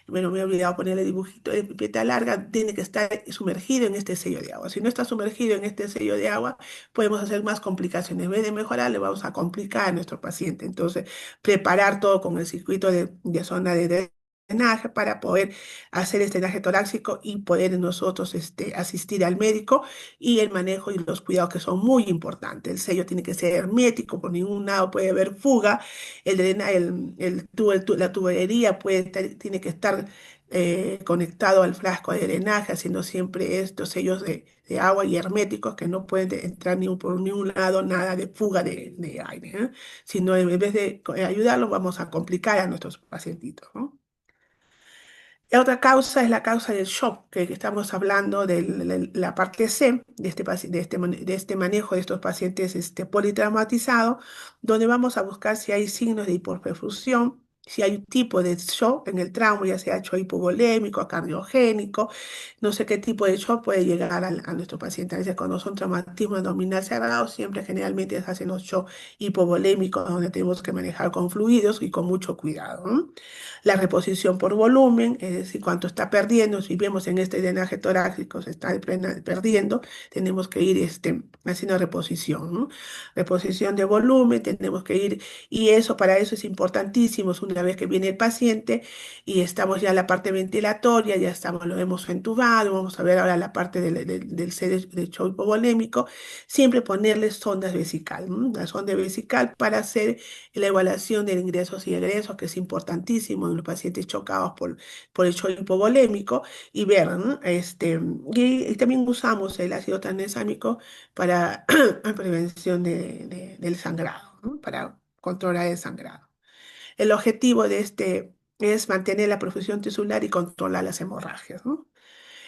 bueno, me he olvidado ponerle dibujito de pipeta larga, tiene que estar sumergido en este sello de agua. Si no está sumergido en este sello de agua, podemos hacer más complicaciones. En vez de mejorar, le vamos a complicar a nuestro paciente. Entonces, preparar todo con el circuito de zona de drenaje para poder hacer este drenaje torácico y poder nosotros asistir al médico y el manejo y los cuidados que son muy importantes. El sello tiene que ser hermético, por ningún lado puede haber fuga, la tubería tiene que estar conectado al frasco de drenaje, haciendo siempre estos sellos de agua y herméticos que no pueden entrar por ningún lado nada de fuga de aire, ¿eh? Sino en vez de ayudarlos vamos a complicar a nuestros pacientitos, ¿no? La otra causa es la causa del shock, que estamos hablando de la parte C de de este manejo de estos pacientes politraumatizados, donde vamos a buscar si hay signos de hipoperfusión, si hay un tipo de shock en el trauma, ya sea shock hipovolémico, cardiogénico, no sé qué tipo de shock puede llegar a nuestro paciente. A veces cuando son traumatismos abdominal cerrados, siempre generalmente se hacen los shock hipovolémicos, donde tenemos que manejar con fluidos y con mucho cuidado, ¿no? La reposición por volumen, es decir, cuánto está perdiendo, si vemos en este drenaje torácico se está perdiendo, tenemos que ir haciendo reposición, ¿no? Reposición de volumen, tenemos que ir, y eso para eso es importantísimo, es una vez que viene el paciente y estamos ya en la parte ventilatoria, ya estamos, lo hemos entubado, vamos a ver ahora la parte del del shock hipovolémico, siempre ponerle sondas vesical, ¿no? La sonda vesical para hacer la evaluación de ingresos y egresos, que es importantísimo en los pacientes chocados por el shock hipovolémico, y ver, ¿no? Y también usamos el ácido tranexámico para prevención del sangrado, ¿no? Para controlar el sangrado. El objetivo de este es mantener la perfusión tisular y controlar las hemorragias, ¿no?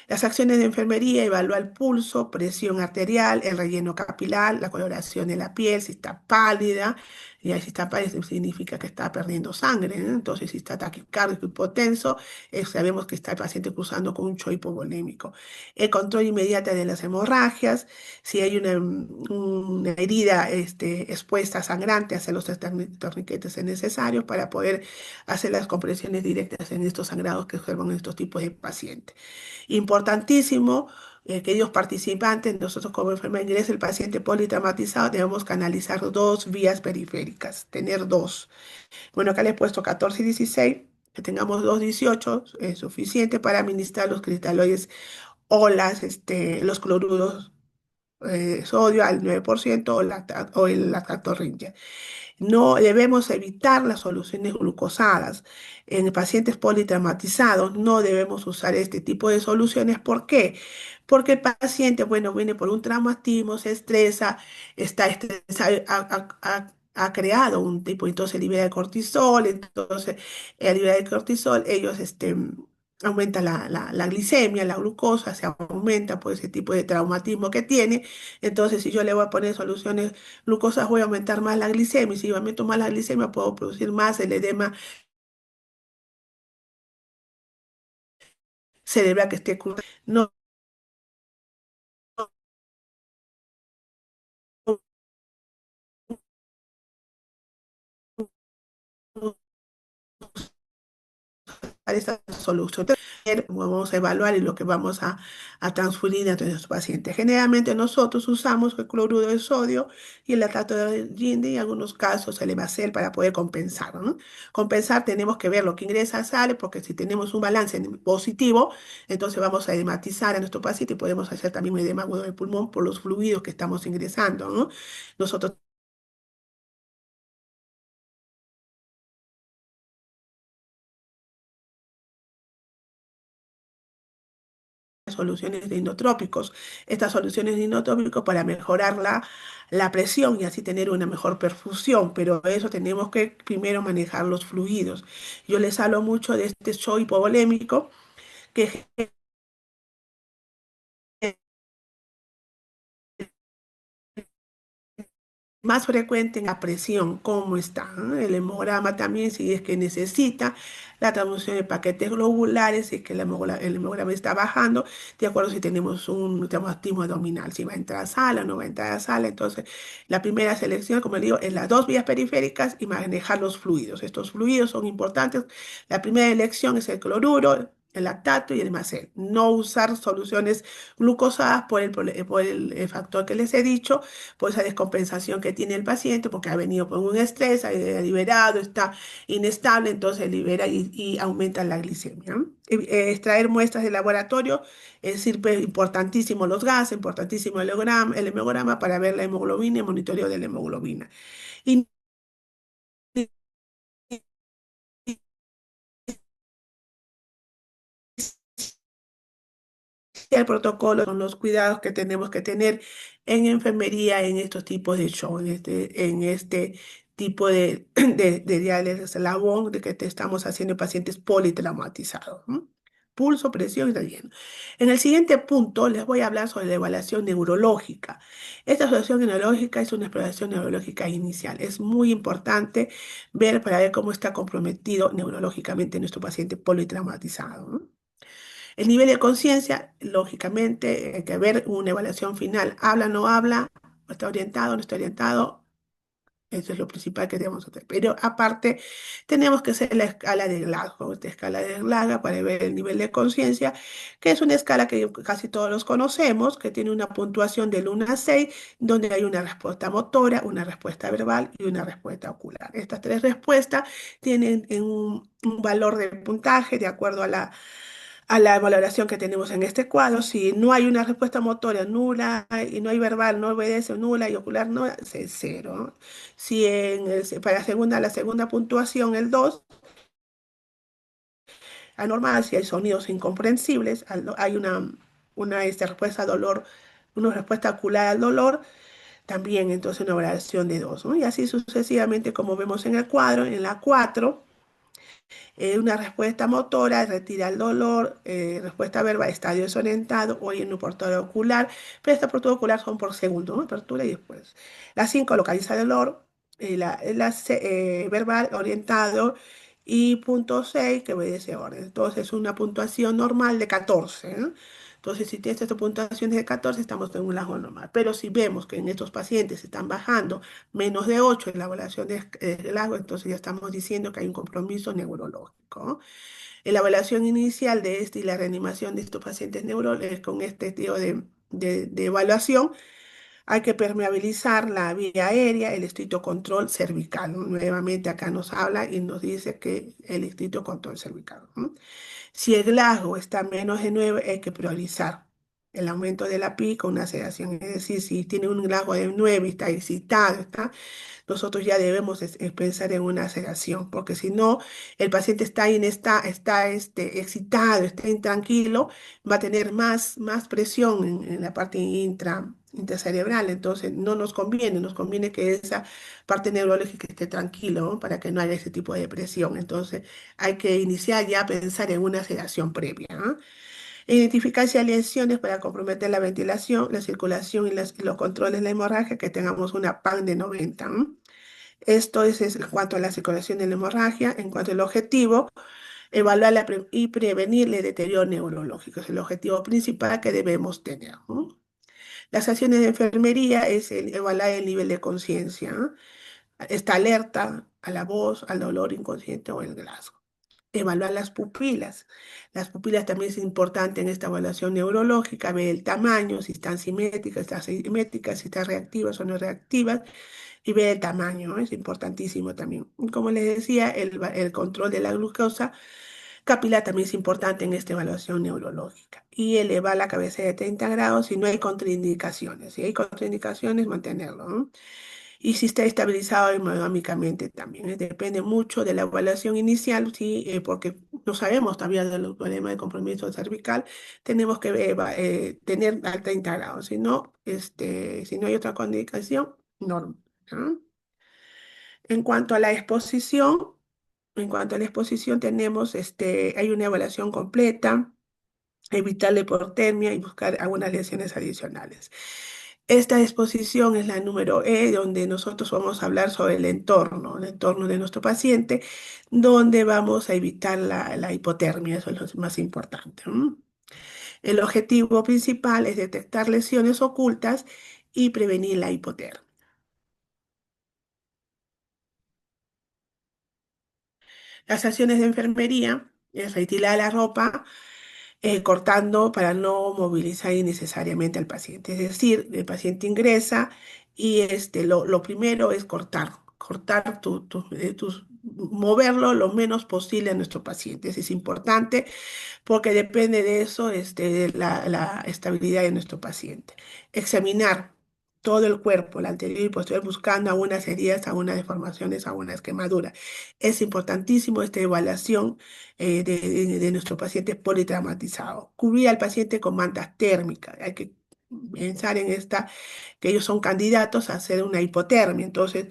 Las acciones de enfermería: evalúa el pulso, presión arterial, el relleno capilar, la coloración de la piel, si está pálida, y ahí si está pálida significa que está perdiendo sangre, ¿no? Entonces, si está taquicárdico, hipotenso, sabemos que está el paciente cruzando con un shock hipovolémico. El control inmediato de las hemorragias: si hay una herida expuesta, sangrante, hacer los torniquetes necesarios para poder hacer las compresiones directas en estos sangrados que observan en estos tipos de pacientes. Importantísimo, queridos participantes, nosotros como enfermera inglesa, el paciente politraumatizado, debemos canalizar dos vías periféricas, tener dos. Bueno, acá le he puesto 14 y 16, que tengamos dos 18, es suficiente para administrar los cristaloides o los cloruros de sodio al 9% o el lactatorrinche. No debemos evitar las soluciones glucosadas. En pacientes politraumatizados no debemos usar este tipo de soluciones. ¿Por qué? Porque el paciente, bueno, viene por un traumatismo, se estresa, está estresado, ha creado un tipo, entonces libera el cortisol, entonces al liberar el cortisol, ellos aumenta la glicemia, la glucosa, se aumenta por ese tipo de traumatismo que tiene. Entonces, si yo le voy a poner soluciones glucosas, voy a aumentar más la glicemia. Y si yo aumento más la glicemia, puedo producir más el edema cerebral que esté cruzando. No, no usar esta solución. Vamos a evaluar y lo que vamos a transferir a nuestros pacientes. Generalmente nosotros usamos el cloruro de sodio y el lactato de Gindi, y en algunos casos el Ebacel para poder compensar, ¿no? Compensar, tenemos que ver lo que ingresa, sale, porque si tenemos un balance positivo, entonces vamos a edematizar a nuestro paciente y podemos hacer también un edema agudo del pulmón por los fluidos que estamos ingresando, ¿no? Nosotros soluciones de inotrópicos. Estas soluciones de inotrópicos para mejorar la presión y así tener una mejor perfusión, pero eso tenemos que primero manejar los fluidos. Yo les hablo mucho de este shock hipovolémico que más frecuente en la presión, cómo está, ¿no? El hemograma también, si es que necesita, la transfusión de paquetes globulares, si es que el hemograma está bajando, de acuerdo si tenemos un traumatismo abdominal, si va a entrar a sala o no va a entrar a sala. Entonces, la primera selección, como le digo, es las dos vías periféricas y manejar los fluidos. Estos fluidos son importantes. La primera elección es el cloruro, el lactato y el macel. No usar soluciones glucosadas por el factor que les he dicho, por esa descompensación que tiene el paciente, porque ha venido por un estrés, ha liberado, está inestable, entonces libera y aumenta la glicemia, ¿no? Extraer muestras de laboratorio, es decir, pues, importantísimo los gases, importantísimo el hemograma para ver la hemoglobina y monitoreo de la hemoglobina. Y el protocolo son los cuidados que tenemos que tener en enfermería en estos tipos de show, en este tipo de diálisis labón de que te estamos haciendo en pacientes politraumatizados, ¿no? Pulso, presión y relleno. En el siguiente punto les voy a hablar sobre la evaluación neurológica. Esta evaluación neurológica es una exploración neurológica inicial. Es muy importante ver para ver cómo está comprometido neurológicamente nuestro paciente politraumatizado, ¿no? El nivel de conciencia, lógicamente, hay que ver una evaluación final. ¿Habla, no habla? ¿Está orientado, no está orientado? Eso es lo principal que debemos hacer. Pero aparte, tenemos que hacer la escala de Glasgow, esta escala de Glasgow para ver el nivel de conciencia, que es una escala que casi todos los conocemos, que tiene una puntuación del 1 a 6, donde hay una respuesta motora, una respuesta verbal y una respuesta ocular. Estas tres respuestas tienen un valor de puntaje de acuerdo a la valoración que tenemos en este cuadro. Si no hay una respuesta motora nula y no hay verbal, no obedece, nula y ocular, no, es cero. Si para la segunda puntuación, el 2 anormal, si hay sonidos incomprensibles, hay una respuesta a dolor, una respuesta ocular al dolor también entonces una valoración de 2, ¿no? Y así sucesivamente como vemos en el cuadro, en la 4 una respuesta motora, retira el dolor, respuesta verbal, estadio desorientado o en un portal ocular, pero esta apertura ocular son por segundo, ¿no? Apertura y después. La 5 localiza el dolor, verbal orientado y punto 6 que obedece orden. Entonces, una puntuación normal de 14, ¿no? Entonces, si tienes esta puntuación de 14, estamos en un lago normal. Pero si vemos que en estos pacientes están bajando menos de 8 en la evaluación de lago, entonces ya estamos diciendo que hay un compromiso neurológico. En la evaluación inicial de este y la reanimación de estos pacientes neurológicos con este tipo de evaluación, hay que permeabilizar la vía aérea, el estricto control cervical, ¿no? Nuevamente acá nos habla y nos dice que el estricto control cervical, ¿no? Si el Glasgow está menos de 9, hay que priorizar el aumento de la PI con una sedación. Es decir, si tiene un Glasgow de 9 y está excitado, nosotros ya debemos pensar en una sedación, porque si no, el paciente está excitado, está intranquilo, va a tener más presión en la parte intracerebral, entonces no nos conviene que esa parte neurológica esté tranquilo, ¿no? Para que no haya ese tipo de presión. Entonces hay que iniciar ya a pensar en una sedación previa, ¿no? Identificar si hay lesiones para comprometer la ventilación, la circulación y los controles de la hemorragia, que tengamos una PAN de 90, ¿no? Esto es en cuanto a la circulación de la hemorragia. En cuanto al objetivo, evaluar y prevenir el deterioro neurológico. Es el objetivo principal que debemos tener, ¿no? Las acciones de enfermería es evaluar el nivel de conciencia, ¿no? Está alerta a la voz, al dolor inconsciente o el Glasgow. Evaluar las pupilas. Las pupilas también es importante en esta evaluación neurológica, ver el tamaño, si están simétricas, si están reactivas o no reactivas, y ver el tamaño, ¿no? Es importantísimo también. Como les decía, el control de la glucosa capilar también es importante en esta evaluación neurológica. Y elevar la cabeza de 30 grados si no hay contraindicaciones. Si hay contraindicaciones, mantenerlo, ¿no? Y si está estabilizado hemodinámicamente también. Depende mucho de la evaluación inicial, ¿sí? Porque no sabemos todavía del problema de compromiso cervical. Tenemos que tener al 30 grados. Si no hay otra contraindicación, normal, ¿no? En cuanto a la exposición, en cuanto a la exposición, hay una evaluación completa, evitar la hipotermia y buscar algunas lesiones adicionales. Esta exposición es la número donde nosotros vamos a hablar sobre el entorno de nuestro paciente, donde vamos a evitar la hipotermia, eso es lo más importante, ¿no? El objetivo principal es detectar lesiones ocultas y prevenir la hipotermia. Las acciones de enfermería es retirar la ropa, cortando para no movilizar innecesariamente al paciente. Es decir, el paciente ingresa y lo primero es cortar moverlo lo menos posible a nuestro paciente. Eso es importante porque depende de eso, de la estabilidad de nuestro paciente. Examinar todo el cuerpo, la anterior y posterior, buscando algunas heridas, algunas deformaciones, algunas quemaduras. Es importantísimo esta evaluación de nuestro paciente politraumatizado. Cubrir al paciente con mantas térmicas. Hay que pensar en que ellos son candidatos a hacer una hipotermia. Entonces,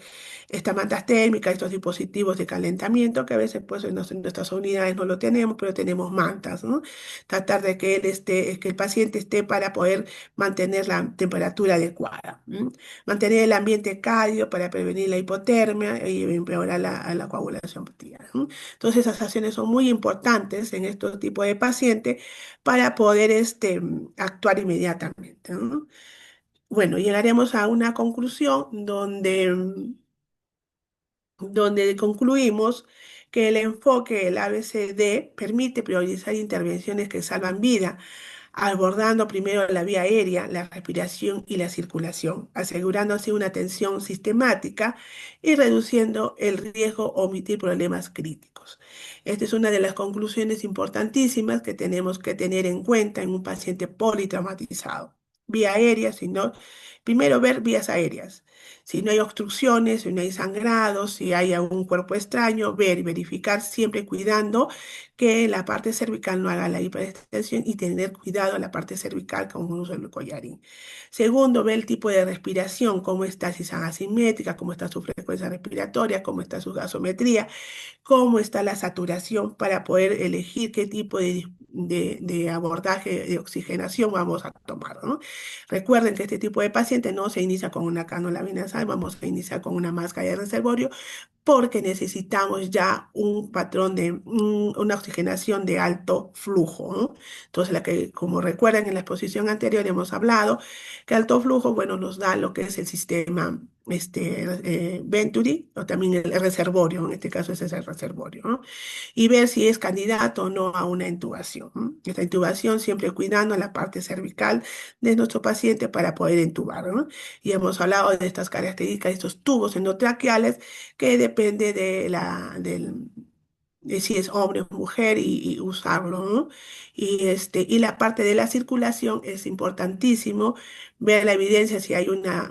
estas mantas térmicas, estos dispositivos de calentamiento, que a veces pues en nuestras unidades no lo tenemos, pero tenemos mantas, ¿no? Tratar de que que el paciente esté para poder mantener la temperatura adecuada. ¿M? Mantener el ambiente cálido para prevenir la hipotermia y empeorar la coagulación pulmonar, ¿no? Entonces, esas acciones son muy importantes en estos tipos de pacientes para poder actuar inmediatamente, ¿no? Bueno, llegaremos a una conclusión donde concluimos que el enfoque del ABCD permite priorizar intervenciones que salvan vida, abordando primero la vía aérea, la respiración y la circulación, asegurando así una atención sistemática y reduciendo el riesgo de omitir problemas críticos. Esta es una de las conclusiones importantísimas que tenemos que tener en cuenta en un paciente politraumatizado. vía aérea, sino primero ver vías aéreas. Si no hay obstrucciones, si no hay sangrados, si hay algún cuerpo extraño, ver y verificar siempre cuidando que la parte cervical no haga la hiperextensión y tener cuidado en la parte cervical con un uso del collarín. Segundo, ver el tipo de respiración, cómo está, si es asimétrica, cómo está su frecuencia respiratoria, cómo está su gasometría, cómo está la saturación para poder elegir qué tipo de abordaje de oxigenación vamos a tomar, ¿no? Recuerden que este tipo de paciente no se inicia con una cánula venasal, vamos a iniciar con una máscara de reservorio porque necesitamos ya un patrón de una oxigenación de alto flujo, ¿no? Entonces, como recuerdan en la exposición anterior hemos hablado que alto flujo, bueno, nos da lo que es el sistema Venturi o también el reservorio, en este caso ese es el reservorio, ¿no? Y ver si es candidato o no a una intubación, ¿no? Esta intubación siempre cuidando la parte cervical de nuestro paciente para poder intubar, ¿no? Y hemos hablado de estas características, estos tubos endotraqueales que depende de si es hombre o mujer y usarlo, ¿no? Y la parte de la circulación es importantísimo, ver la evidencia si hay una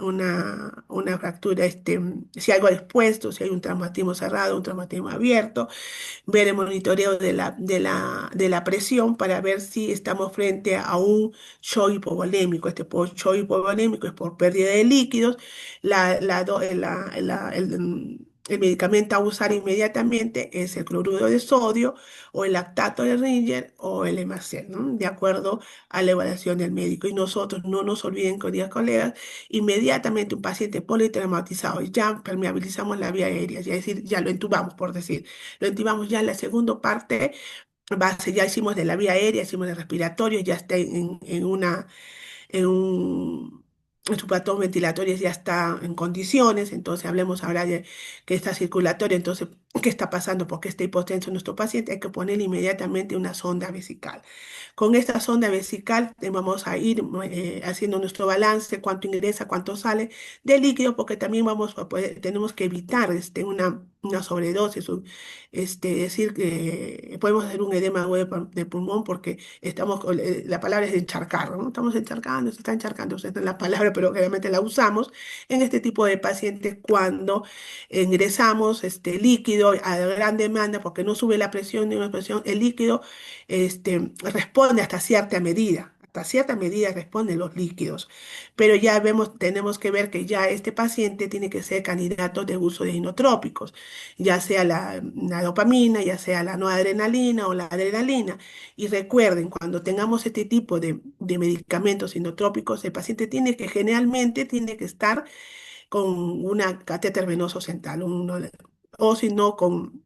fractura, si hay algo expuesto, si hay un traumatismo cerrado, un traumatismo abierto, ver el monitoreo de la presión para ver si estamos frente a un shock hipovolémico. Shock hipovolémico es por pérdida de líquidos. El medicamento a usar inmediatamente es el cloruro de sodio o el lactato de Ringer o el Hemacel, ¿no? De acuerdo a la evaluación del médico. Y nosotros, no nos olviden, queridos colegas, inmediatamente un paciente politraumatizado, ya permeabilizamos la vía aérea, es decir, ya lo entubamos, por decir. Lo intubamos ya en la segunda parte, ya hicimos de la vía aérea, hicimos de respiratorio, ya está en un, en su platón ventilatorio ya está en condiciones, entonces hablemos ahora de que está circulatorio, entonces, ¿qué está pasando? ¿Por qué está hipotenso nuestro paciente? Hay que ponerle inmediatamente una sonda vesical. Con esta sonda vesical vamos a ir haciendo nuestro balance, cuánto ingresa, cuánto sale de líquido, porque también tenemos que evitar una sobredosis, decir que podemos hacer un edema agudo de pulmón porque la palabra es encharcar, ¿no? Estamos encharcando, se está encharcando, esa no es la palabra, pero realmente la usamos en este tipo de pacientes cuando ingresamos líquido a gran demanda porque no sube la presión ni una presión, el líquido responde hasta cierta medida. Hasta cierta medida responden los líquidos, pero ya tenemos que ver que ya este paciente tiene que ser candidato de uso de inotrópicos, ya sea la dopamina, ya sea la noradrenalina o la adrenalina. Y recuerden, cuando tengamos este tipo de medicamentos inotrópicos, el paciente generalmente tiene que estar con una catéter venoso central, o si no,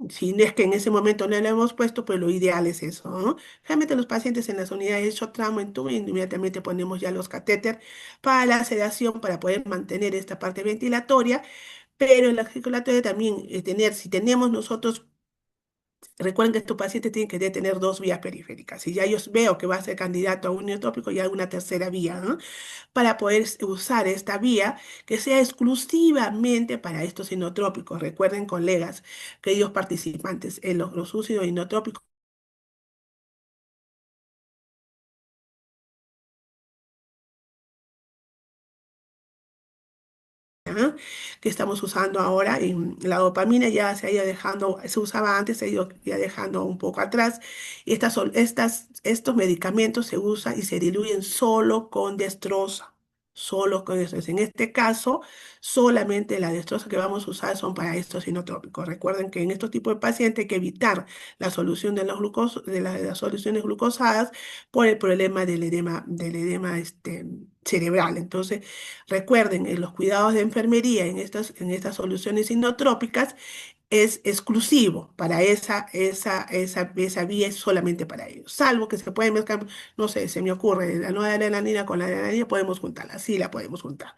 si no es que en ese momento no le hemos puesto, pues lo ideal es eso, ¿no? Realmente los pacientes en las unidades de shock trauma inmediatamente ponemos ya los catéter para la sedación, para poder mantener esta parte ventilatoria, pero en la circulatoria también si tenemos nosotros. Recuerden que estos pacientes tienen que tener dos vías periféricas. Si ya yo veo que va a ser candidato a un neotrópico, ya hay una tercera vía, ¿no? Para poder usar esta vía que sea exclusivamente para estos inotrópicos. Recuerden, colegas, queridos participantes, en los usos inotrópicos, ¿ah? Que estamos usando ahora, y la dopamina ya se ha ido dejando, se usaba antes, se ha ido ya dejando un poco atrás, y estos medicamentos se usan y se diluyen solo con destroza, solo con destroza. En este caso, solamente la destroza que vamos a usar son para estos sinotrópicos. Recuerden que en estos tipos de pacientes hay que evitar la solución de las soluciones glucosadas por el problema del edema cerebral. Entonces, recuerden, en los cuidados de enfermería, en estas soluciones inotrópicas, es exclusivo para esa vía, es solamente para ellos. Salvo que se pueden mezclar, no sé, se me ocurre, la nueva adrenalina con la adrenalina, podemos juntarla, sí la podemos juntar.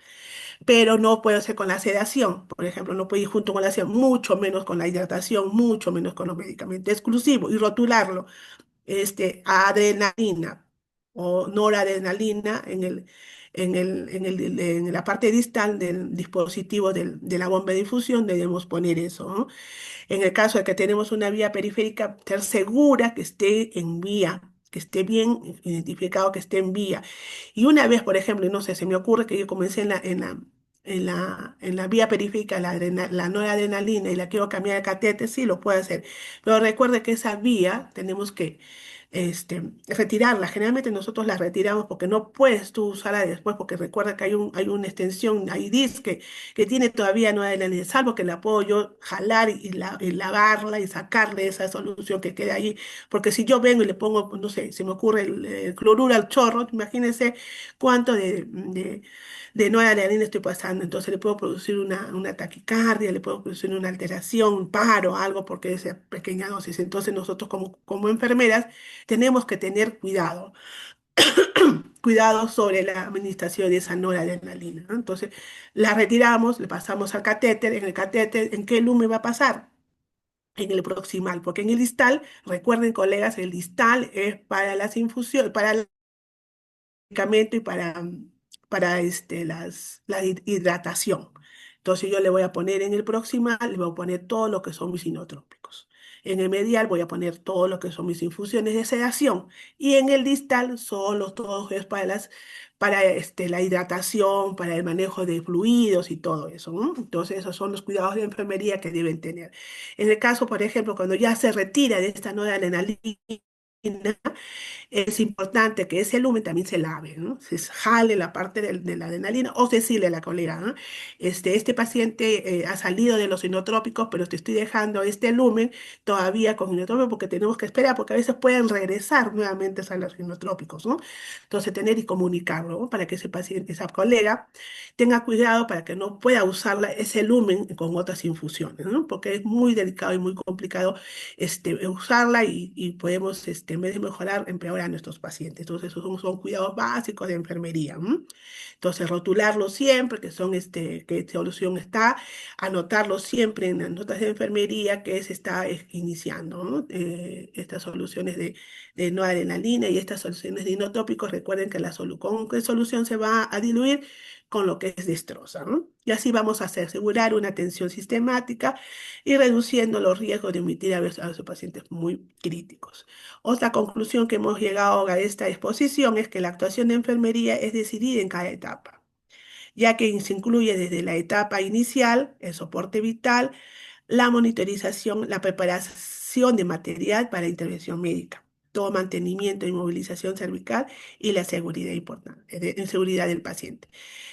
Pero no puede ser con la sedación, por ejemplo, no puede ir junto con la sedación, mucho menos con la hidratación, mucho menos con los medicamentos exclusivos y rotularlo adrenalina o noradrenalina en la parte distal del dispositivo de la bomba de difusión, debemos poner eso, ¿no? En el caso de que tenemos una vía periférica, ser segura que esté en vía que esté bien identificado, que esté en vía. Y una vez, por ejemplo, no sé, se me ocurre que yo comencé en la vía periférica la noradrenalina y la quiero cambiar de catéter, sí lo puedo hacer. Pero recuerde que esa vía tenemos que retirarla. Generalmente nosotros la retiramos porque no puedes tú usarla después, porque recuerda que hay una extensión, hay disc que tiene todavía noradrenalina, salvo que la puedo yo jalar y lavarla y sacarle esa solución que queda ahí. Porque si yo vengo y le pongo, no sé, se me ocurre el cloruro al chorro, imagínense cuánto de noradrenalina estoy pasando. Entonces le puedo producir una taquicardia, le puedo producir una alteración, un paro, algo, porque es pequeña dosis. Entonces nosotros como enfermeras tenemos que tener cuidado, cuidado sobre la administración de esa noradrenalina, ¿no? Entonces la retiramos, le pasamos al catéter. En el catéter, ¿en qué lumen va a pasar? En el proximal, porque en el distal, recuerden colegas, el distal es para las infusiones, para el medicamento y para la hidratación. Entonces yo le voy a poner en el proximal, le voy a poner todo lo que son mis inotrópicos. En el medial voy a poner todo lo que son mis infusiones de sedación. Y en el distal solo todo es para la hidratación, para el manejo de fluidos y todo eso, ¿no? Entonces esos son los cuidados de enfermería que deben tener. En el caso, por ejemplo, cuando ya se retira de esta noradrenalina, es importante que ese lumen también se lave, ¿no? Se jale la parte de la adrenalina o se decirle a la colega, ¿no? Este paciente ha salido de los inotrópicos, pero te estoy dejando este lumen todavía con inotrópicos porque tenemos que esperar, porque a veces pueden regresar nuevamente a los inotrópicos, ¿no? Entonces, tener y comunicarlo, ¿no? Para que ese paciente, esa colega, tenga cuidado para que no pueda usar ese lumen con otras infusiones, ¿no? Porque es muy delicado y muy complicado usarla y podemos, en vez de mejorar, empeorar a nuestros pacientes. Entonces, esos son cuidados básicos de enfermería. ¿M? Entonces, rotularlo siempre, qué solución está, anotarlo siempre en las notas de enfermería que se está iniciando, ¿no? Estas soluciones de no adrenalina y estas soluciones de inotópicos, recuerden que con qué solución se va a diluir con lo que es destroza, ¿no? Y así vamos a asegurar una atención sistemática y reduciendo los riesgos de emitir a los pacientes muy críticos. Otra conclusión que hemos llegado a esta exposición es que la actuación de enfermería es decidida en cada etapa, ya que se incluye desde la etapa inicial, el soporte vital, la monitorización, la preparación de material para intervención médica, todo mantenimiento y movilización cervical y la seguridad importante, en seguridad del paciente.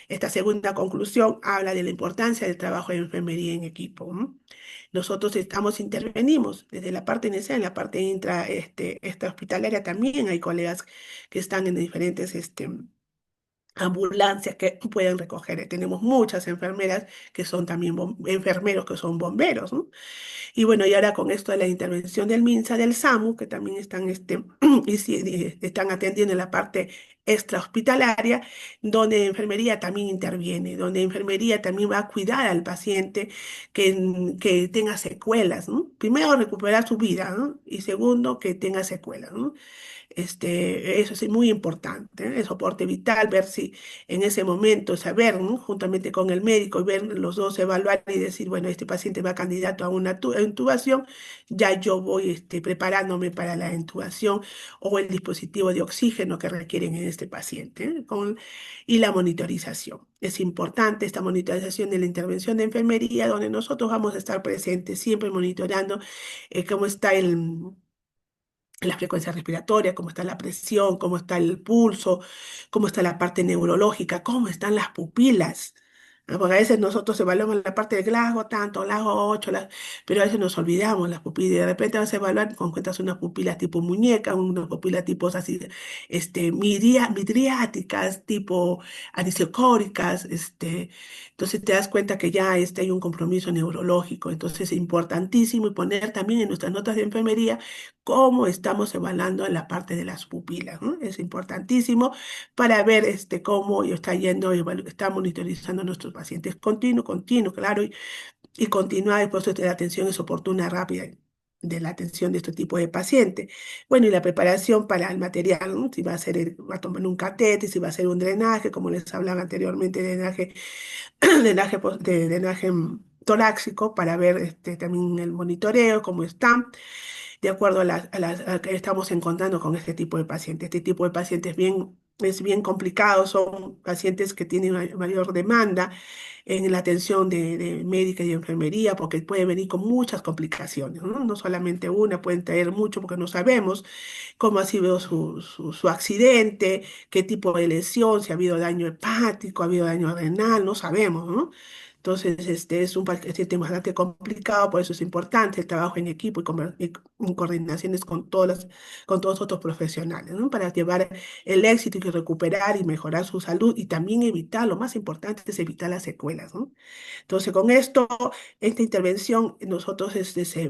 Esta segunda conclusión habla de la importancia del trabajo de enfermería en equipo. ¿No? Nosotros intervenimos desde la parte inicial, en la parte esta hospitalaria también hay colegas que están en diferentes ambulancias que pueden recoger. Tenemos muchas enfermeras que son también enfermeros que son bomberos, ¿no? Y bueno, y ahora con esto de la intervención del MINSA, del SAMU, que también están, están atendiendo en la parte extrahospitalaria, donde enfermería también interviene, donde enfermería también va a cuidar al paciente que tenga secuelas, ¿no? Primero, recuperar su vida, ¿no? Y segundo, que tenga secuelas, ¿no? Eso es muy importante, ¿eh? El soporte vital, ver si en ese momento, saber, ¿no? Juntamente con el médico y ver los dos, evaluar y decir, bueno, este paciente va candidato a una intubación, ya yo voy preparándome para la intubación o el dispositivo de oxígeno que requieren en este paciente, ¿eh? Y la monitorización. Es importante esta monitorización de la intervención de enfermería, donde nosotros vamos a estar presentes, siempre monitoreando cómo está la frecuencia respiratoria, cómo está la presión, cómo está el pulso, cómo está la parte neurológica, cómo están las pupilas. ¿No? Porque a veces nosotros evaluamos la parte del Glasgow tanto, Glasgow 8, pero a veces nos olvidamos las pupilas y de repente vas a evaluar con cuentas unas pupilas tipo muñeca, unas pupilas tipo así, midriáticas, tipo anisocóricas, entonces te das cuenta que ya hay un compromiso neurológico, entonces es importantísimo y poner también en nuestras notas de enfermería cómo estamos evaluando en la parte de las pupilas, ¿no? Es importantísimo para ver cómo está yendo, está monitorizando a nuestros pacientes continuo, continuo, claro, y continuar el proceso de atención es oportuna, rápida de la atención de este tipo de paciente. Bueno, y la preparación para el material, ¿no? Si va a ser, va a tomar un catéter, si va a ser un drenaje, como les hablaba anteriormente, drenaje, drenaje torácico, para ver también el monitoreo, cómo está. de acuerdo a que estamos encontrando con este tipo de pacientes. Este tipo de pacientes es bien complicado, son pacientes que tienen mayor demanda en la atención de médica y enfermería, porque puede venir con muchas complicaciones, ¿no? No solamente una, pueden traer mucho porque no sabemos cómo ha sido su accidente, qué tipo de lesión, si ha habido daño hepático, ha habido daño renal, no sabemos, ¿no? Entonces, este es un paciente bastante complicado, por eso es importante el trabajo en equipo y en coordinaciones con todos los otros profesionales, ¿no? Para llevar el éxito y recuperar y mejorar su salud y también evitar, lo más importante es evitar las secuelas, ¿no? Entonces, con esto, esta intervención, nosotros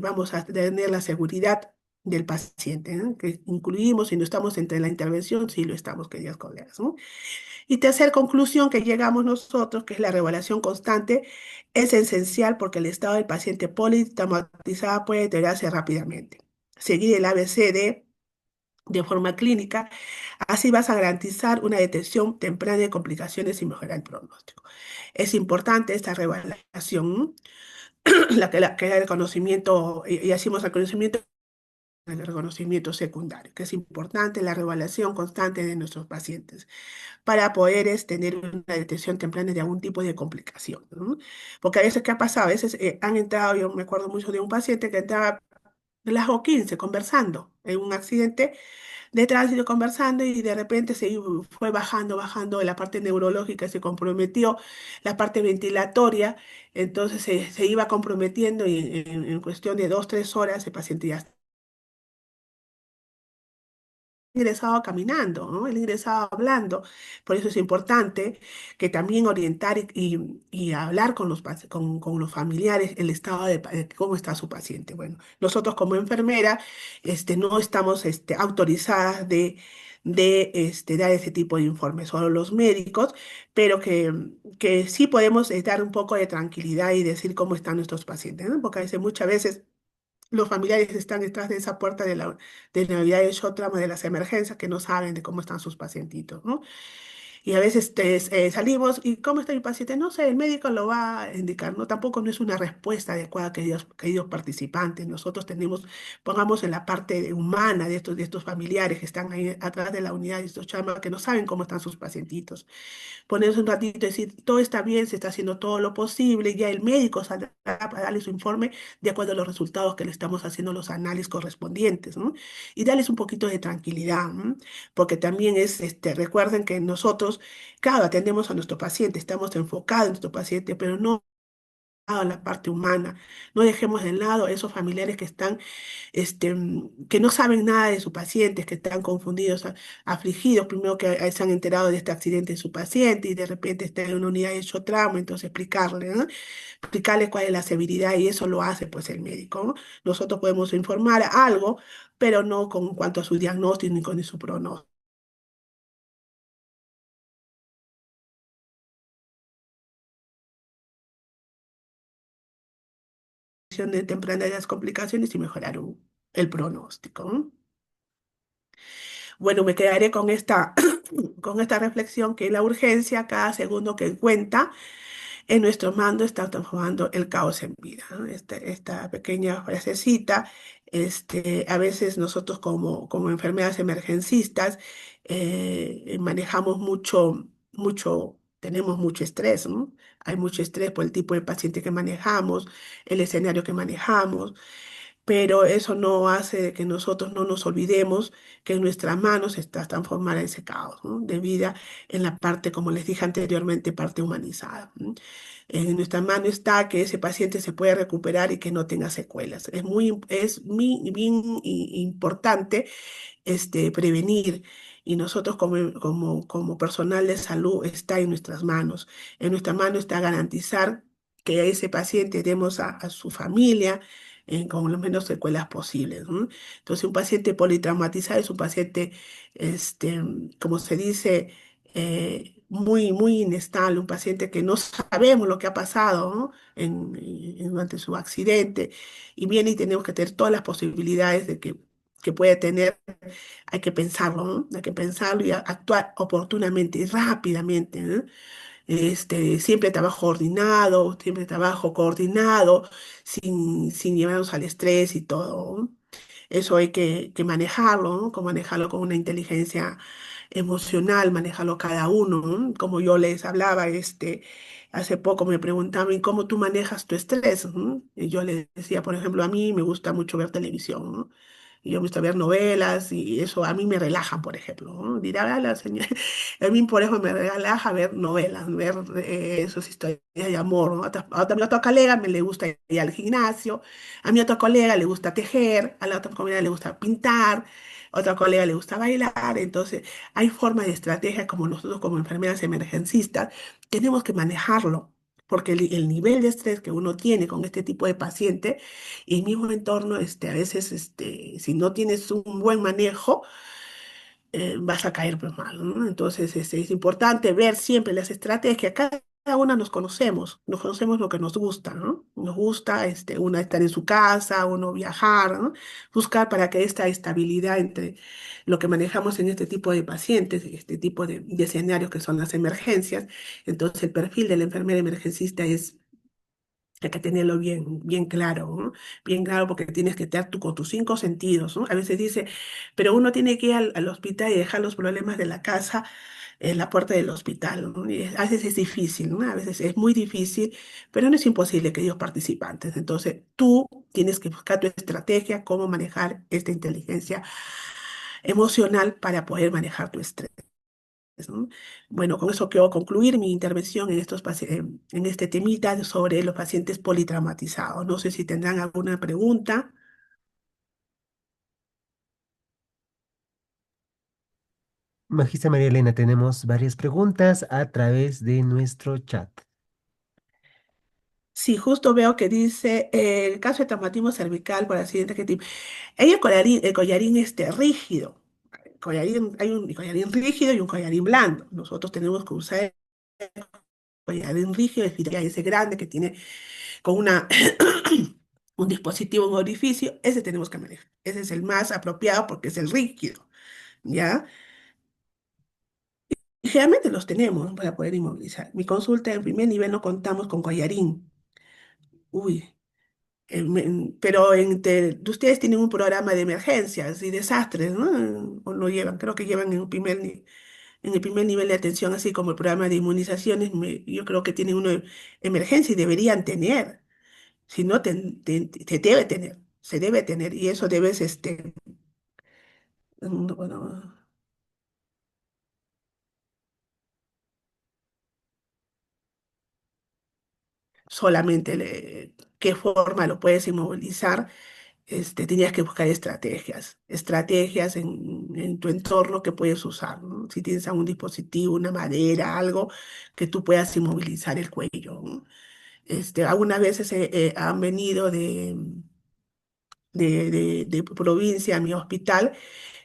vamos a tener la seguridad del paciente, ¿no? Que incluimos, si no estamos entre la intervención, sí lo estamos, queridos colegas, ¿no? Y tercer conclusión que llegamos nosotros, que es la revaloración constante, es esencial porque el estado del paciente politraumatizado puede deteriorarse rápidamente. Seguir el ABCD de forma clínica, así vas a garantizar una detección temprana de complicaciones y mejorar el pronóstico. Es importante esta revaloración, que el conocimiento, y hacemos el reconocimiento secundario, que es importante la reevaluación constante de nuestros pacientes para poder tener una detección temprana de algún tipo de complicación, ¿no? Porque a veces, ¿qué ha pasado? A veces han entrado, yo me acuerdo mucho de un paciente que entraba a las O15 conversando en un accidente de tránsito conversando y de repente fue bajando la parte neurológica, se comprometió la parte ventilatoria, entonces se iba comprometiendo y en cuestión de 2, 3 horas el paciente ya ingresado caminando, ¿no? Él ingresaba hablando. Por eso es importante que también orientar y hablar con con los familiares el estado de cómo está su paciente. Bueno, nosotros como enfermera no estamos autorizadas de dar ese tipo de informes, solo los médicos, pero que sí podemos dar un poco de tranquilidad y decir cómo están nuestros pacientes, ¿no? Porque a veces, muchas veces los familiares están detrás de esa puerta de Navidad de shock trauma de las emergencias que no saben de cómo están sus pacientitos, ¿no? Y a veces salimos y ¿cómo está mi paciente? No sé, el médico lo va a indicar, ¿no? Tampoco no es una respuesta adecuada, queridos participantes. Nosotros pongamos en la parte humana de estos familiares que están ahí atrás de la unidad, de estos chamas que no saben cómo están sus pacientitos, ponerse un ratito y decir, todo está bien, se está haciendo todo lo posible, y ya el médico saldrá para darle su informe de acuerdo a los resultados que le estamos haciendo los análisis correspondientes, ¿no? Y darles un poquito de tranquilidad, ¿no? Porque también recuerden que nosotros, claro, atendemos a nuestro paciente, estamos enfocados en nuestro paciente, pero no a la parte humana. No dejemos de lado esos familiares que están que no saben nada de su paciente, que están confundidos, afligidos, primero que se han enterado de este accidente de su paciente y de repente está en una unidad de shock trauma, entonces explicarle, ¿no? Explicarle cuál es la severidad y eso lo hace pues el médico, ¿no? Nosotros podemos informar algo, pero no con cuanto a su diagnóstico ni con su pronóstico. De temprana de las complicaciones y mejorar el pronóstico, ¿no? Bueno, me quedaré con con esta reflexión que la urgencia, cada segundo que cuenta, en nuestro mando está transformando el caos en vida, ¿no? Esta pequeña frasecita, a veces nosotros como enfermeras emergencistas manejamos tenemos mucho estrés, ¿no? Hay mucho estrés por el tipo de paciente que manejamos, el escenario que manejamos, pero eso no hace de que nosotros no nos olvidemos que en nuestras manos está transformar ese caos, ¿no? De vida en la parte, como les dije anteriormente, parte humanizada, ¿no? En nuestra mano está que ese paciente se pueda recuperar y que no tenga secuelas. Bien importante prevenir. Y nosotros como personal de salud está en nuestras manos. En nuestra mano está garantizar que a ese paciente demos a su familia con las menos secuelas posibles, ¿no? Entonces, un paciente politraumatizado es un paciente, como se dice, muy inestable, un paciente que no sabemos lo que ha pasado, ¿no? Durante su accidente y viene y tenemos que tener todas las posibilidades que puede tener, hay que pensarlo, ¿no? Hay que pensarlo y actuar oportunamente y rápidamente, ¿no? Siempre trabajo coordinado, sin llevarnos al estrés y todo, ¿no? Eso hay que manejarlo, ¿no? Como manejarlo con una inteligencia emocional, manejarlo cada uno, ¿no? Como yo les hablaba, hace poco me preguntaban, ¿y cómo tú manejas tu estrés? ¿No? Y yo les decía, por ejemplo, a mí me gusta mucho ver televisión, ¿no? Y yo me gusta ver novelas y eso a mí me relaja, por ejemplo, ¿no? Dirá, "Ah, la señora", a mí, por ejemplo, me relaja ver novelas, ver esas historias de amor, ¿no? A otra colega me le gusta ir al gimnasio, a mi otra colega le gusta tejer, a la otra colega le gusta pintar, a otra colega le gusta bailar. Entonces, hay formas de estrategia como nosotros como enfermeras emergencistas tenemos que manejarlo. Porque el nivel de estrés que uno tiene con este tipo de paciente y el mismo entorno, a veces, si no tienes un buen manejo, vas a caer pues mal, ¿no? Entonces, es importante ver siempre las estrategias. Cada una nos conocemos lo que nos gusta, ¿no? Nos gusta, una estar en su casa, uno viajar, ¿no? Buscar para que esta estabilidad entre lo que manejamos en este tipo de pacientes, este tipo de escenarios que son las emergencias. Entonces, el perfil del enfermero emergencista es hay que tenerlo bien, bien claro, ¿no? Bien claro porque tienes que estar tú con tus cinco sentidos, ¿no? A veces dice, pero uno tiene que ir al hospital y dejar los problemas de la casa en la puerta del hospital, ¿no? A veces es difícil, ¿no? A veces es muy difícil, pero no es imposible que ellos participantes. Entonces, tú tienes que buscar tu estrategia, cómo manejar esta inteligencia emocional para poder manejar tu estrés, ¿no? Bueno, con eso quiero concluir mi intervención en en este temita sobre los pacientes politraumatizados. No sé si tendrán alguna pregunta. Magistra María Elena, tenemos varias preguntas a través de nuestro chat. Sí, justo veo que dice el caso de traumatismo cervical por accidente que tipo. Hay el collarín rígido. Hay un collarín rígido y un collarín blando. Nosotros tenemos que usar el collarín rígido, es decir, ese grande que tiene con un dispositivo, un orificio, ese tenemos que manejar. Ese es el más apropiado porque es el rígido, ¿ya? Y generalmente los tenemos para poder inmovilizar. Mi consulta en primer nivel no contamos con collarín. Uy, pero ustedes tienen un programa de emergencias y desastres, ¿no? O no llevan, creo que llevan en el primer nivel de atención, así como el programa de inmunizaciones, yo creo que tienen uno de emergencia y deberían tener. Si no, te debe tener, se debe tener, y eso debes, bueno, solamente qué forma lo puedes inmovilizar, tenías que buscar estrategias en tu entorno que puedes usar, ¿no? Si tienes algún dispositivo, una madera, algo que tú puedas inmovilizar el cuello, ¿no? Algunas veces han venido de provincia a mi hospital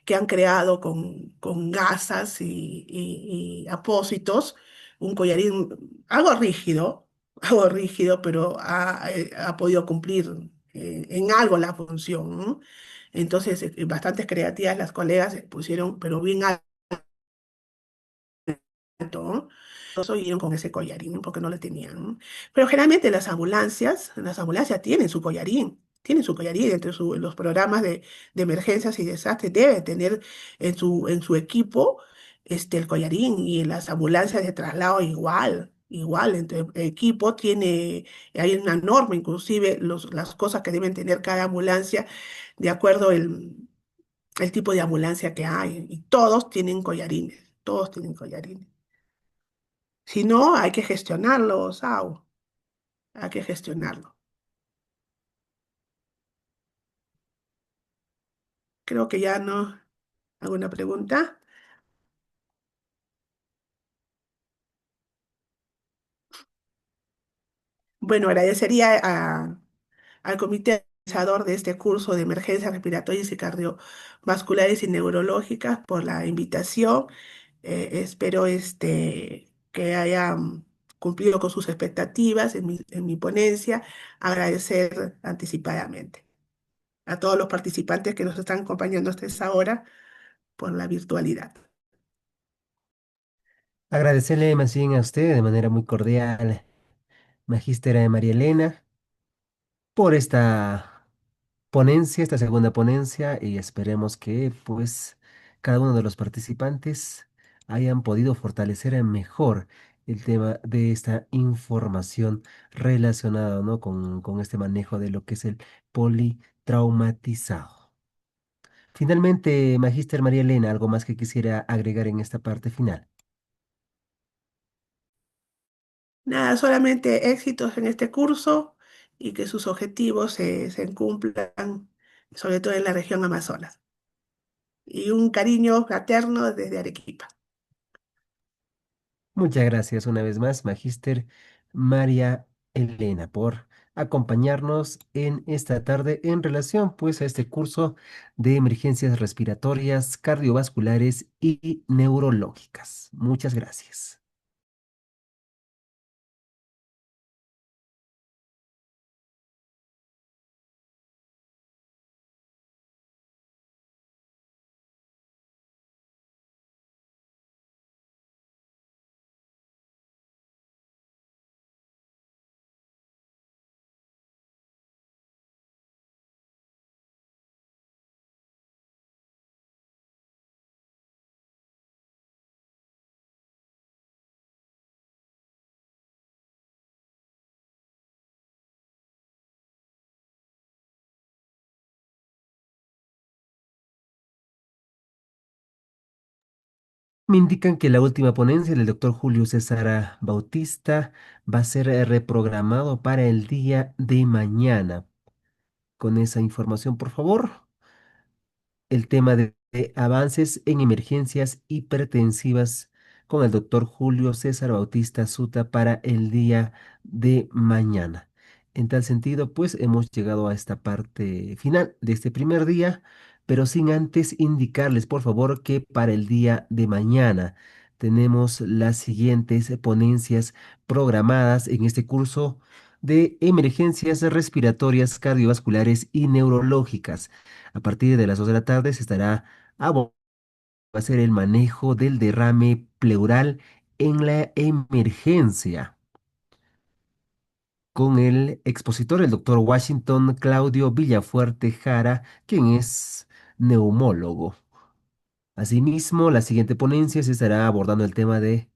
que han creado con gasas y apósitos un collarín algo rígido, pero ha podido cumplir en algo la función, ¿no? Entonces, bastantes creativas las colegas se pusieron, pero bien alto, ¿no? Todos iban con ese collarín porque no lo tenían, ¿no? Pero generalmente las ambulancias tienen su collarín entre los programas de emergencias y desastres, debe tener en su equipo el collarín y en las ambulancias de traslado igual. Igual, entre el equipo hay una norma, inclusive las cosas que deben tener cada ambulancia, de acuerdo el tipo de ambulancia que hay. Y todos tienen collarines. Si no, hay que gestionarlo, Sau. Hay que gestionarlo. Creo que ya no. ¿Alguna pregunta? Bueno, agradecería al comité organizador de este curso de emergencias respiratorias y cardiovasculares y neurológicas por la invitación. Espero que hayan cumplido con sus expectativas en mi ponencia. Agradecer anticipadamente a todos los participantes que nos están acompañando hasta esa hora por la virtualidad. Agradecerle más bien a usted de manera muy cordial, Magístera María Elena, por esta ponencia, esta segunda ponencia, y esperemos que pues cada uno de los participantes hayan podido fortalecer mejor el tema de esta información relacionada, ¿no? con este manejo de lo que es el politraumatizado. Finalmente, Magíster María Elena, ¿algo más que quisiera agregar en esta parte final? Nada, solamente éxitos en este curso y que sus objetivos se cumplan, sobre todo en la región Amazonas. Y un cariño fraterno desde Arequipa. Muchas gracias una vez más, Magíster María Elena, por acompañarnos en esta tarde en relación pues a este curso de emergencias respiratorias, cardiovasculares y neurológicas. Muchas gracias. Me indican que la última ponencia del doctor Julio César Bautista va a ser reprogramado para el día de mañana. Con esa información, por favor. El tema de avances en emergencias hipertensivas con el doctor Julio César Bautista Suta para el día de mañana. En tal sentido, pues hemos llegado a esta parte final de este primer día, pero sin antes indicarles, por favor, que para el día de mañana tenemos las siguientes ponencias programadas en este curso de emergencias respiratorias, cardiovasculares y neurológicas. A partir de las 2 de la tarde se estará va a ser el manejo del derrame pleural en la emergencia con el expositor, el doctor Washington Claudio Villafuerte Jara, quien es neumólogo. Asimismo, la siguiente ponencia se estará abordando el tema de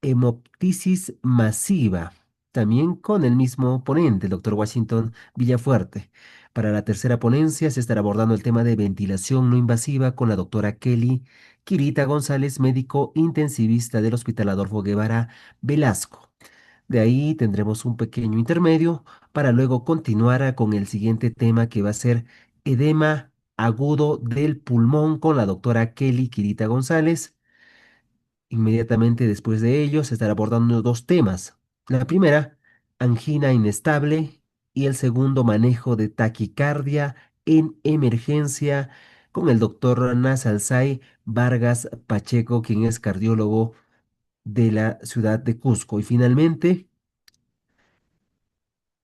hemoptisis masiva, también con el mismo ponente, el doctor Washington Villafuerte. Para la tercera ponencia se estará abordando el tema de ventilación no invasiva con la doctora Kelly Quirita González, médico intensivista del Hospital Adolfo Guevara Velasco. De ahí tendremos un pequeño intermedio para luego continuar con el siguiente tema que va a ser edema agudo del pulmón con la doctora Kelly Quirita González. Inmediatamente después de ello se estará abordando dos temas. La primera, angina inestable, y el segundo, manejo de taquicardia en emergencia con el doctor Nasalzai Vargas Pacheco, quien es cardiólogo de la ciudad de Cusco. Y finalmente,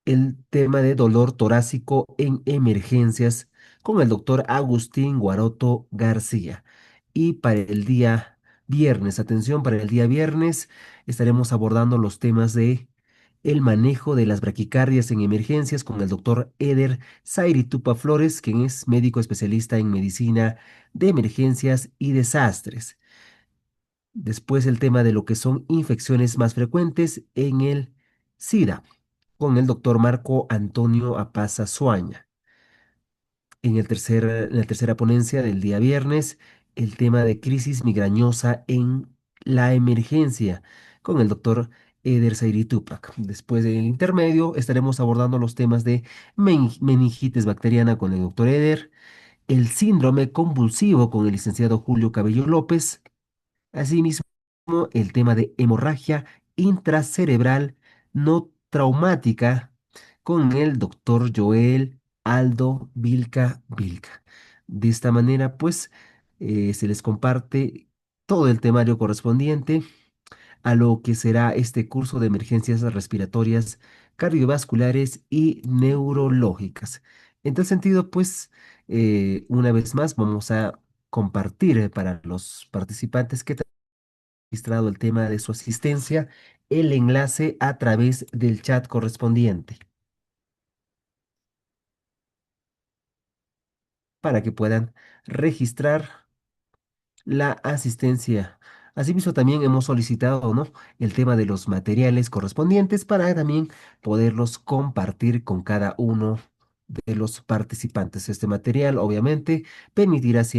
el tema de dolor torácico en emergencias con el doctor Agustín Guaroto García. Y para el día viernes, atención, para el día viernes estaremos abordando los temas de el manejo de las braquicardias en emergencias con el doctor Eder Zairitupa Flores, quien es médico especialista en medicina de emergencias y desastres. Después el tema de lo que son infecciones más frecuentes en el SIDA con el doctor Marco Antonio Apaza Suaña. En la tercera ponencia del día viernes, el tema de crisis migrañosa en la emergencia con el doctor Eder Zairi Tupac. Después del intermedio estaremos abordando los temas de meningitis bacteriana con el doctor Eder, el síndrome convulsivo con el licenciado Julio Cabello López. Asimismo, el tema de hemorragia intracerebral no traumática con el doctor Joel Aldo Vilca Vilca. De esta manera, pues, se les comparte todo el temario correspondiente a lo que será este curso de emergencias respiratorias, cardiovasculares y neurológicas. En tal sentido, pues, una vez más vamos a compartir para los participantes que registrado el tema de su asistencia, el enlace a través del chat correspondiente. para que puedan registrar la asistencia. Asimismo, también hemos solicitado, ¿no?, el tema de los materiales correspondientes para también poderlos compartir con cada uno de los participantes. Este material, obviamente, permitirá siempre